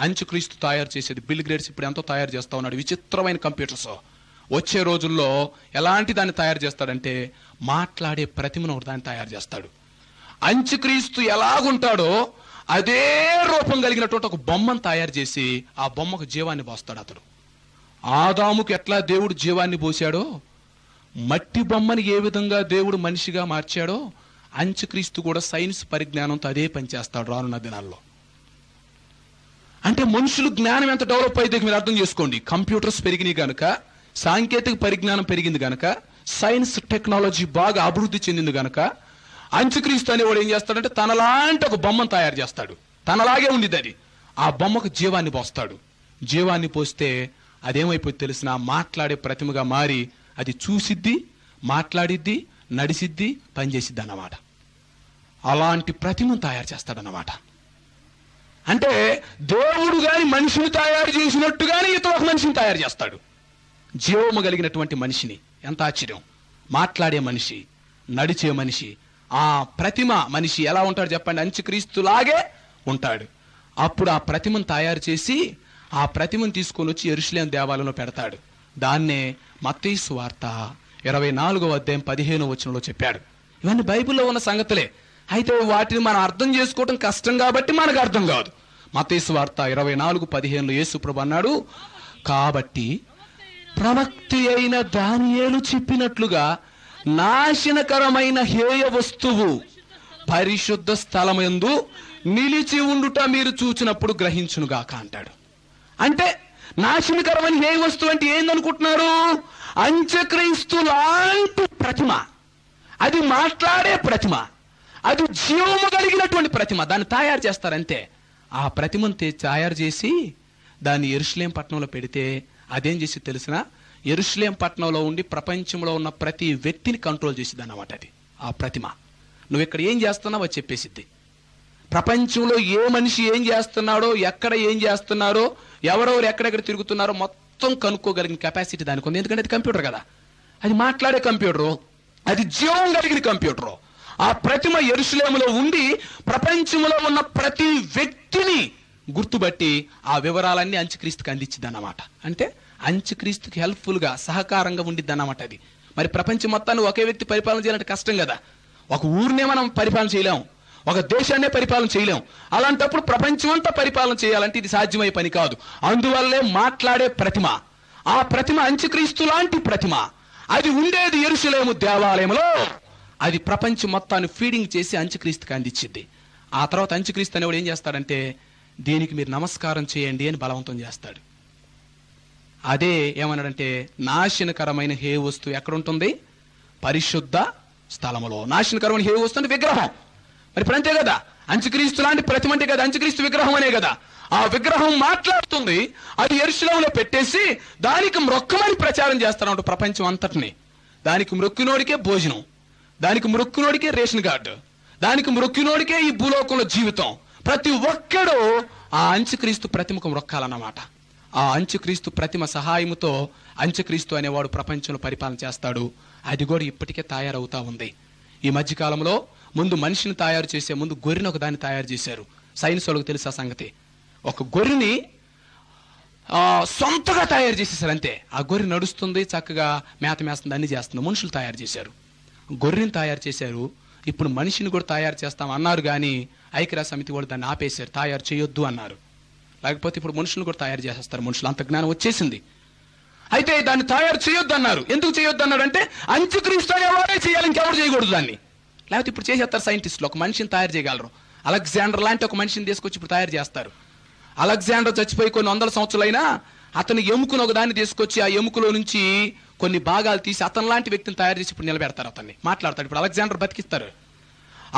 అంత్యక్రీస్తు తయారు చేసేది బిల్ గేట్స్ ఇప్పుడు ఎంతో తయారు చేస్తా ఉన్నాడు విచిత్రమైన కంప్యూటర్స్. వచ్చే రోజుల్లో ఎలాంటి దాన్ని తయారు చేస్తాడంటే మాట్లాడే ప్రతిమను ఒక దాన్ని తయారు చేస్తాడు. అంత్యక్రీస్తు ఎలాగుంటాడో అదే రూపం కలిగినటువంటి ఒక బొమ్మను తయారు చేసి ఆ బొమ్మకు జీవాన్ని పోస్తాడు అతడు. ఆదాముకు ఎట్లా దేవుడు జీవాన్ని పోశాడో, మట్టి బొమ్మని ఏ విధంగా దేవుడు మనిషిగా మార్చాడో అంత్యక్రీస్తు కూడా సైన్స్ పరిజ్ఞానంతో అదే పనిచేస్తాడు రానున్న దినాల్లో. అంటే మనుషులు జ్ఞానం ఎంత డెవలప్ అయితే మీరు అర్థం చేసుకోండి. కంప్యూటర్స్ పెరిగినాయి గనక, సాంకేతిక పరిజ్ఞానం పెరిగింది గనక, సైన్స్ టెక్నాలజీ బాగా అభివృద్ధి చెందింది గనక అంత్యక్రీస్తు అనేవాడు ఏం చేస్తాడంటే తనలాంటి ఒక బొమ్మను తయారు చేస్తాడు. తనలాగే ఉండిద్ది అది. ఆ బొమ్మకు జీవాన్ని పోస్తాడు. జీవాన్ని పోస్తే అదేమైపోయి తెలిసిన మాట్లాడే ప్రతిమగా మారి అది చూసిద్ది, మాట్లాడిద్ది, నడిసిద్ది, పనిచేసిద్ది అన్నమాట. అలాంటి ప్రతిమను తయారు చేస్తాడన్నమాట. అంటే దేవుడు గాని మనిషిని తయారు చేసినట్టుగానే ఇతను ఒక మనిషిని తయారు చేస్తాడు. జీవము కలిగినటువంటి మనిషిని. ఎంత ఆశ్చర్యం! మాట్లాడే మనిషి, నడిచే మనిషి. ఆ ప్రతిమ మనిషి ఎలా ఉంటాడు చెప్పండి? అంత్యక్రీస్తులాగే ఉంటాడు. అప్పుడు ఆ ప్రతిమను తయారు చేసి ఆ ప్రతిమను తీసుకొని వచ్చి యెరూషలేం దేవాలయంలో పెడతాడు. దాన్నే మత్తయి సువార్త 24వ అధ్యాయం 15వ వచనంలో చెప్పాడు. ఇవన్నీ బైబిల్లో ఉన్న సంగతులే. అయితే వాటిని మనం అర్థం చేసుకోవడం కష్టం కాబట్టి మనకు అర్థం కాదు. మత్తయి సువార్త 24:15 యేసు ప్రభు అన్నాడు, కాబట్టి ప్రవక్తి అయిన దానియేలు చెప్పినట్లుగా నాశనకరమైన హేయ వస్తువు పరిశుద్ధ స్థలమందు నిలిచి ఉండుట మీరు చూచినప్పుడు గ్రహించునుగాక అంటాడు. అంటే నాశనకరమైన హేయ వస్తువు అంటే ఏందనుకుంటున్నారు? అంత్యక్రీస్తు లాంటి ప్రతిమ, అది మాట్లాడే ప్రతిమ, అది జీవము కలిగినటువంటి ప్రతిమ. దాన్ని తయారు చేస్తారంతే. ఆ ప్రతిమను తయారు చేసి దాన్ని యెరూషలేం పట్టణంలో పెడితే అదేం చేసి తెలిసిన, యెరూషలేం పట్టణంలో ఉండి ప్రపంచంలో ఉన్న ప్రతి వ్యక్తిని కంట్రోల్ చేసిద్ది అన్నమాట. అది ఆ ప్రతిమ. నువ్వు ఇక్కడ ఏం చేస్తున్నావో అది చెప్పేసిద్ది. ప్రపంచంలో ఏ మనిషి ఏం చేస్తున్నాడో, ఎక్కడ ఏం చేస్తున్నారో, ఎవరెవరు ఎక్కడెక్కడ తిరుగుతున్నారో మొత్తం కనుక్కోగలిగిన కెపాసిటీ దానికి ఉంది. ఎందుకంటే అది కంప్యూటర్ కదా, అది మాట్లాడే కంప్యూటరు, అది జీవం కలిగిన కంప్యూటరు. ఆ ప్రతిమ యెరూషలేములో ఉండి ప్రపంచంలో ఉన్న ప్రతి వ్యక్తిని గుర్తుబట్టి ఆ వివరాలన్నీ అంత్యక్రీస్తుకి అందించిద్ది అన్నమాట. అంటే అంత్యక్రీస్తుకి హెల్ప్ఫుల్ గా, సహకారంగా ఉండిద్ది అన్నమాట అది. మరి ప్రపంచం మొత్తాన్ని ఒకే వ్యక్తి పరిపాలన చేయాలంటే కష్టం కదా. ఒక ఊరినే మనం పరిపాలన చేయలేం, ఒక దేశాన్నే పరిపాలన చేయలేం. అలాంటప్పుడు ప్రపంచం అంతా పరిపాలన చేయాలంటే ఇది సాధ్యమయ్యే పని కాదు. అందువల్లే మాట్లాడే ప్రతిమ, ఆ ప్రతిమ అంత్యక్రీస్తు లాంటి ప్రతిమ, అది ఉండేది యెరూషలేము దేవాలయంలో. అది ప్రపంచం మొత్తాన్ని ఫీడింగ్ చేసి అంత్యక్రీస్తుకి అందించింది. ఆ తర్వాత అంత్యక్రీస్తు అనేవాడు ఏం చేస్తాడంటే, దీనికి మీరు నమస్కారం చేయండి అని బలవంతం చేస్తాడు. అదే ఏమన్నాడంటే, నాశనకరమైన హే వస్తువు ఎక్కడ ఉంటుంది? పరిశుద్ధ స్థలములో. నాశనకరమైన హే వస్తువు అంటే విగ్రహం. మరి ఇప్పుడు అంతే కదా, అంత్యక్రీస్తు లాంటి ప్రతిమ అంటే కదా అంత్యక్రీస్తు విగ్రహం అనే కదా. ఆ విగ్రహం మాట్లాడుతుంది, అది యెరూషలేములో పెట్టేసి దానికి మ్రొక్కమని ప్రచారం చేస్తారంట ప్రపంచం అంతటిని. దానికి మ్రొక్కినోడికే భోజనం, దానికి మ్రొక్కినోడికే రేషన్ కార్డు, దానికి మ్రొక్కినోడికే ఈ భూలోకంలో జీవితం. ప్రతి ఒక్కడు ఆ అంత్యక్రీస్తు ప్రతిమకు మ్రొక్కాలన్నమాట. ఆ అంత్యక్రీస్తు ప్రతిమ సహాయముతో అంత్యక్రీస్తు అనేవాడు ప్రపంచంలో పరిపాలన చేస్తాడు. అది కూడా ఇప్పటికే తయారవుతా ఉంది. ఈ మధ్యకాలంలో ముందు మనిషిని తయారు చేసే ముందు గొర్రెని ఒక దాన్ని తయారు చేశారు. సైన్స్ వాళ్ళకి తెలుసు ఆ సంగతి. ఒక గొర్రెని సొంతగా తయారు చేసేసారు అంతే. ఆ గొర్రె నడుస్తుంది, చక్కగా మేత మేస్తుంది, అన్ని చేస్తుంది. మనుషులు తయారు చేశారు, గొర్రెని తయారు చేశారు. ఇప్పుడు మనిషిని కూడా తయారు చేస్తాం అన్నారు, కానీ ఐక్యరాజ్య సమితి కూడా దాన్ని ఆపేశారు, తయారు చేయొద్దు అన్నారు. లేకపోతే ఇప్పుడు మనుషులను కూడా తయారు చేసేస్తారు. మనుషులు అంత జ్ఞానం వచ్చేసింది. అయితే దాన్ని తయారు చేయొద్దు అన్నారు. ఎందుకు చేయొద్దు అన్నారు అంటే, అంత్యక్రీస్తు అనేవాడే చేయాలి, ఇంకెవరు చేయకూడదు దాన్ని. లేకపోతే ఇప్పుడు చేసేస్తారు సైంటిస్టులు. ఒక మనిషిని తయారు చేయగలరు. అలెగ్జాండర్ లాంటి ఒక మనిషిని తీసుకొచ్చి ఇప్పుడు తయారు చేస్తారు. అలెగ్జాండర్ చచ్చిపోయి కొన్ని వందల సంవత్సరాలైనా అతని ఎముకను ఒక దాన్ని తీసుకొచ్చి ఆ ఎముకలో నుంచి కొన్ని భాగాలు తీసి అతని లాంటి వ్యక్తిని తయారు చేసి ఇప్పుడు నిలబెడతారు. అతన్ని మాట్లాడతాడు. ఇప్పుడు అలెగ్జాండర్ బతికిస్తారు.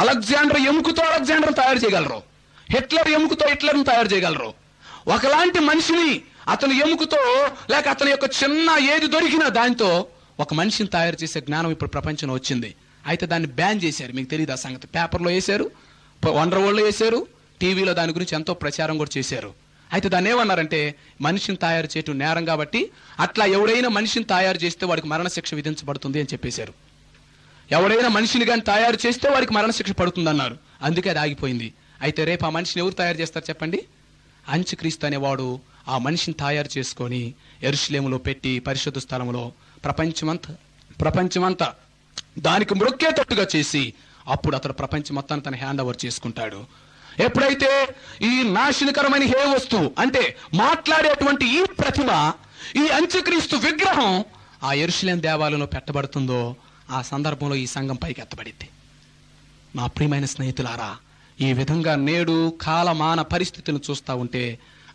అలెగ్జాండర్ ఎముకతో అలెగ్జాండర్ తయారు చేయగలరు. హిట్లర్ ఎముకతో హిట్లర్ని తయారు చేయగలరు. ఒకలాంటి మనిషిని అతని ఎముకతో, లేక అతని యొక్క చిన్న ఏది దొరికినా దాంతో ఒక మనిషిని తయారు చేసే జ్ఞానం ఇప్పుడు ప్రపంచంలో వచ్చింది. అయితే దాన్ని బ్యాన్ చేశారు. మీకు తెలియదు ఆ సంగతి. పేపర్లో వేశారు, వండర్ వరల్డ్లో వేశారు, టీవీలో దాని గురించి ఎంతో ప్రచారం కూడా చేశారు. అయితే దాన్ని ఏమన్నారంటే, మనిషిని తయారు చేయటం నేరం కాబట్టి అట్లా ఎవడైనా మనిషిని తయారు చేస్తే వాడికి మరణశిక్ష విధించబడుతుంది అని చెప్పేశారు. ఎవడైనా మనిషిని కానీ తయారు చేస్తే వాడికి మరణశిక్ష పడుతుంది అన్నారు. అందుకే అది ఆగిపోయింది. అయితే రేపు ఆ మనిషిని ఎవరు తయారు చేస్తారు చెప్పండి? అంత్యక్రీస్తు అనేవాడు ఆ మనిషిని తయారు చేసుకొని యెరూషలేములో పెట్టి పరిశుద్ధ స్థలంలో ప్రపంచమంతా దానికి మ్రొక్కేటట్టుగా చేసి అప్పుడు అతడు ప్రపంచం మొత్తాన్ని తన హ్యాండ్ ఓవర్ చేసుకుంటాడు. ఎప్పుడైతే ఈ నాశనకరమైన హే వస్తువు అంటే మాట్లాడేటువంటి ఈ ప్రతిమ, ఈ అంత్యక్రీస్తు విగ్రహం ఆ యెరూషలేం దేవాలయంలో పెట్టబడుతుందో ఆ సందర్భంలో ఈ సంఘం పైకి ఎత్తబడింది. మా ప్రియమైన స్నేహితులారా, ఈ విధంగా నేడు కాలమాన పరిస్థితులను చూస్తూ ఉంటే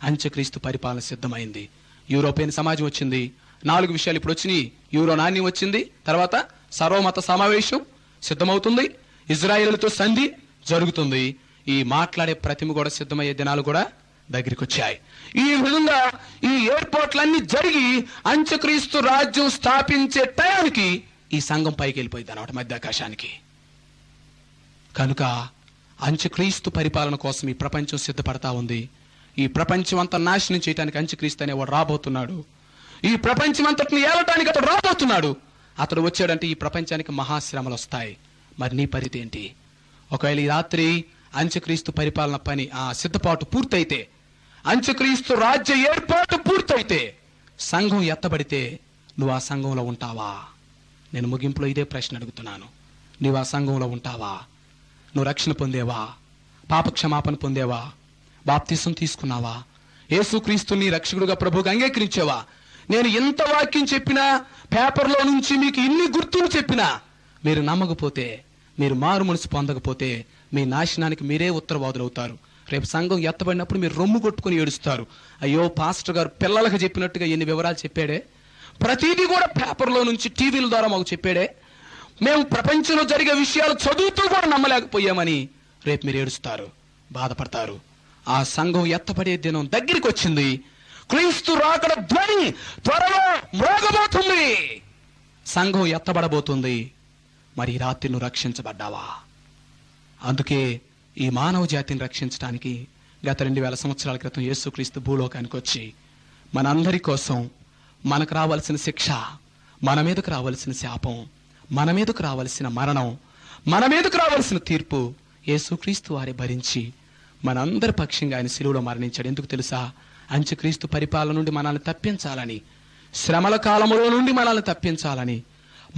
అంత్యక్రీస్తు పరిపాలన సిద్ధమైంది. యూరోపియన్ సమాజం వచ్చింది. 4 విషయాలు ఇప్పుడు వచ్చినాయి. యూరో నాణ్యం వచ్చింది. తర్వాత సర్వమత సమావేశం సిద్ధమవుతుంది. ఇజ్రాయేలుతో సంధి జరుగుతుంది. ఈ మాట్లాడే ప్రతిమ కూడా సిద్ధమయ్యే దినాలు కూడా దగ్గరికి వచ్చాయి. ఈ విధంగా ఈ ఏర్పాట్లన్నీ జరిగి అంత్యక్రీస్తు రాజ్యం స్థాపించే టయానికి ఈ సంఘం పైకి వెళ్ళిపోయింది అన్నమాట, మధ్యాకాశానికి. కనుక అంత్యక్రీస్తు పరిపాలన కోసం ఈ ప్రపంచం సిద్ధపడతా ఉంది. ఈ ప్రపంచం అంతా నాశనం చేయడానికి అంత్యక్రీస్తు అనేవాడు రాబోతున్నాడు. ఈ ప్రపంచం అంతటిని ఏలటానికి అతడు రాబోతున్నాడు. అతడు వచ్చాడంటే ఈ ప్రపంచానికి మహాశ్రమలు వస్తాయి. మరి నీ పరిస్థితి ఏంటి? ఒకవేళ ఈ రాత్రి అంత్యక్రీస్తు పరిపాలన పని ఆ సిద్ధపాటు పూర్తయితే, అంత్యక్రీస్తు రాజ్య ఏర్పాటు పూర్తయితే, సంఘం ఎత్తబడితే నువ్వు ఆ సంఘంలో ఉంటావా? నేను ముగింపులో ఇదే ప్రశ్న అడుగుతున్నాను. నువ్వు ఆ సంఘంలో ఉంటావా? నువ్వు రక్షణ పొందేవా? పాప క్షమాపణ పొందేవా? బాప్తిసం తీసుకున్నావా? యేసుక్రీస్తుని రక్షకుడుగా ప్రభువుగా అంగీకరించావా? నేను ఎంత వాక్యం చెప్పినా, పేపర్లో నుంచి మీకు ఇన్ని గుర్తులు చెప్పినా మీరు నమ్మకపోతే, మీరు మారు మనసు పొందకపోతే మీ నాశనానికి మీరే ఉత్తరవాదులు అవుతారు. రేపు సంఘం ఎత్తబడినప్పుడు మీరు రొమ్ము కొట్టుకుని ఏడుస్తారు. అయ్యో పాస్టర్ గారు పిల్లలకు చెప్పినట్టుగా ఎన్ని వివరాలు చెప్పాడే, ప్రతిదీ కూడా పేపర్లో నుంచి టీవీల ద్వారా మాకు చెప్పాడే, మేము ప్రపంచంలో జరిగే విషయాలు చదువుతూ కూడా నమ్మలేకపోయామని రేపు మీరు ఏడుస్తారు, బాధపడతారు. ఆ సంఘం ఎత్తపడే దినం దగ్గరికి వచ్చింది. క్రీస్తు రాకడ ధ్వని త్వరలో మ్రోగబోతుంది. సంఘం ఎత్తబడబోతుంది. మరి ఈ రాత్రి నువ్వు రక్షించబడ్డావా? అందుకే ఈ మానవ జాతిని రక్షించడానికి గత 2000 సంవత్సరాల క్రితం యేసుక్రీస్తు భూలోకానికి వచ్చి మనందరి కోసం, మనకు రావాల్సిన శిక్ష, మన మీదకు రావాల్సిన శాపం, మన మీదకు రావాల్సిన మరణం, మన మీదకు రావాల్సిన తీర్పు యేసుక్రీస్తు వారే భరించి మనందరి పక్షంగా ఆయన శిలువలో మరణించాడు. ఎందుకు తెలుసా? అంత్యక్రీస్తు పరిపాలన నుండి మనల్ని తప్పించాలని, శ్రమల కాలములో నుండి మనల్ని తప్పించాలని,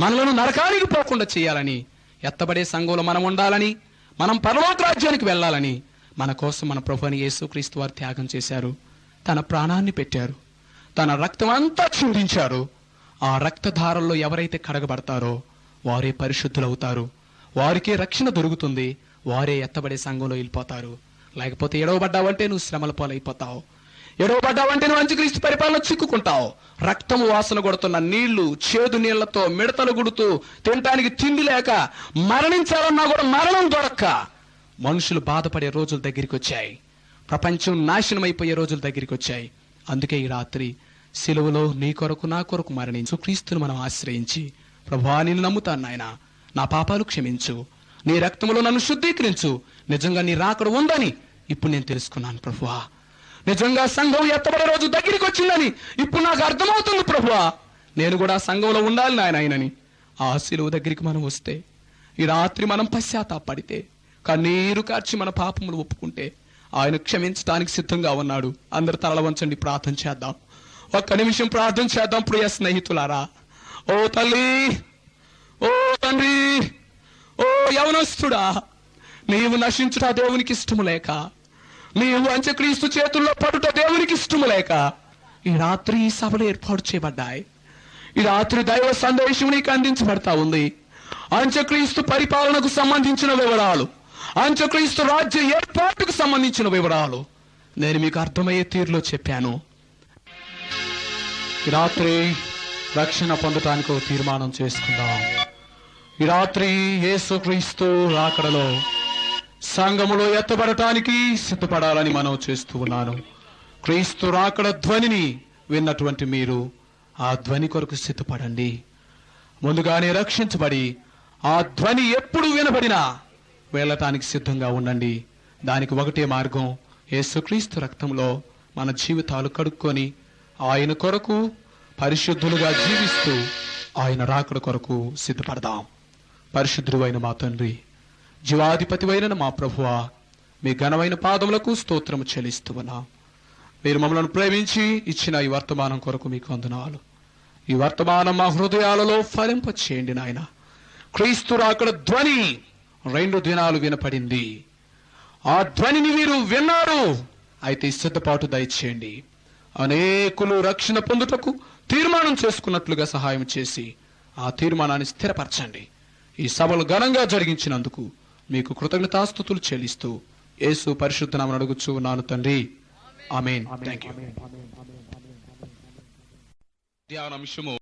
మనలను నరకానికి పోకుండా చేయాలని, ఎత్తబడే సంఘంలో మనం ఉండాలని, మనం పరలోక రాజ్యానికి వెళ్ళాలని మన కోసం మన ప్రభువుని యేసుక్రీస్తు వారు త్యాగం చేశారు. తన ప్రాణాన్ని పెట్టారు, తన రక్తం అంతా చిందించారు. ఆ రక్తధారల్లో ఎవరైతే కడగబడతారో వారే పరిశుద్ధులవుతారు, వారికే రక్షణ దొరుకుతుంది, వారే ఎత్తబడే సంఘంలో వెళ్ళిపోతారు. లేకపోతే ఎడవబడ్డావంటే నువ్వు శ్రమల పాలైపోతావు, ఎడవబడ్డావంటే నువ్వు అంత్యక్రీస్తు పరిపాలన చిక్కుకుంటావు. రక్తము వాసన కొడుతున్న నీళ్లు, చేదు నీళ్లతో మిడతలు గుడుతూ, తినటానికి తిండి లేక, మరణించాలన్నా కూడా మరణం దొరక్క మనుషులు బాధపడే రోజుల దగ్గరికి వచ్చాయి. ప్రపంచం నాశనం అయిపోయే రోజుల దగ్గరికి వచ్చాయి. అందుకే ఈ రాత్రి సిలువలో నీ కొరకు నా కొరకు మరణించు క్రీస్తును మనం ఆశ్రయించి, ప్రభువా నిన్ను నమ్ముతాను నాయన, నా పాపాలు క్షమించు, నీ రక్తములో నన్ను శుద్ధీకరించు, నిజంగా నీ రాకడ ఉందని ఇప్పుడు నేను తెలుసుకున్నాను ప్రభువా, నిజంగా సంఘం ఎత్తబడే రోజు దగ్గరికి వచ్చిందని ఇప్పుడు నాకు అర్థమవుతుంది ప్రభువా, నేను కూడా సంఘంలో ఉండాలి నాయనని ఆ సిలువ దగ్గరికి మనం వస్తే, ఈ రాత్రి మనం పశ్చాత్తాపడితే, కన్నీరు కార్చి మన పాపములు ఒప్పుకుంటే ఆయన క్షమించడానికి సిద్ధంగా ఉన్నాడు. అందరు తలల వంచండి, ప్రార్థన చేద్దాం. ఒక్క నిమిషం ప్రార్థన చేద్దాం ప్రియ స్నేహితులారా. ఓ తల్లి, ఓ తండ్రి, ఓ యవనస్తుడా, నీవు నశించుట దేవునికి ఇష్టము లేక, నీవు అంత్యక్రీస్తు చేతుల్లో పడుట దేవునికి ఇష్టము లేక ఈ రాత్రి ఈ సభలు ఏర్పాటు చేయబడ్డాయి. ఈ రాత్రి దైవ సందేశం నీకు అందించబడతా ఉంది. అంత్యక్రీస్తు పరిపాలనకు సంబంధించిన వివరాలు, అంత్యక్రీస్తు రాజ్య ఏర్పాటుకు సంబంధించిన వివరాలు నేను మీకు అర్థమయ్యే తీరులో చెప్పాను. ఈ రాత్రి రక్షణ పొందటానికి ఒక తీర్మానం చేసుకుందాం. ఈ రాత్రి యేసుక్రీస్తు రాకడలో సంఘములో ఎత్తబడటానికి సిద్ధపడాలని మనం చేస్తూ ఉన్నాను. క్రీస్తు రాకడ ధ్వనిని విన్నటువంటి మీరు ఆ ధ్వని కొరకు సిద్ధపడండి. ముందుగానే రక్షించబడి ఆ ధ్వని ఎప్పుడు వినబడినా వెళ్ళటానికి సిద్ధంగా ఉండండి. దానికి ఒకటే మార్గం, యేసుక్రీస్తు రక్తంలో మన జీవితాలు కడుక్కొని ఆయన కొరకు పరిశుద్ధులుగా జీవిస్తూ ఆయన రాకడ కొరకు సిద్ధపడదాం. పరిశుద్ధుడైన మా తండ్రి, జీవాధిపతివైన మా ప్రభువా, మీ ఘనమైన పాదములకు స్తోత్రము చెల్లిస్తూ ఉన్నాం. మీరు మమ్మల్ని ప్రేమించి ఇచ్చిన ఈ వర్తమానం కొరకు మీకు వందనాలు. ఈ వర్తమానం మా హృదయాలలో ఫలింప చేయండి నాయన. క్రీస్తు రాకడ ధ్వని 2 దినాలు వినపడింది. ఆ ధ్వనిని మీరు విన్నారు, అయితే సిద్ధపాటు దయచేయండి. అనేకులు రక్షణ పొందుటకు తీర్మానం చేసుకున్నట్లుగా సహాయం చేసి ఆ తీర్మానాన్ని స్థిరపరచండి. ఈ సభలు ఘనంగా జరిగించినందుకు మీకు కృతజ్ఞతాస్తుతులు చెల్లిస్తూ యేసు పరిశుద్ధ నామమున అడుగుచూ ఉన్నాను తండ్రి, ఆమేన్. థాంక్యూ. ధ్యానాంశము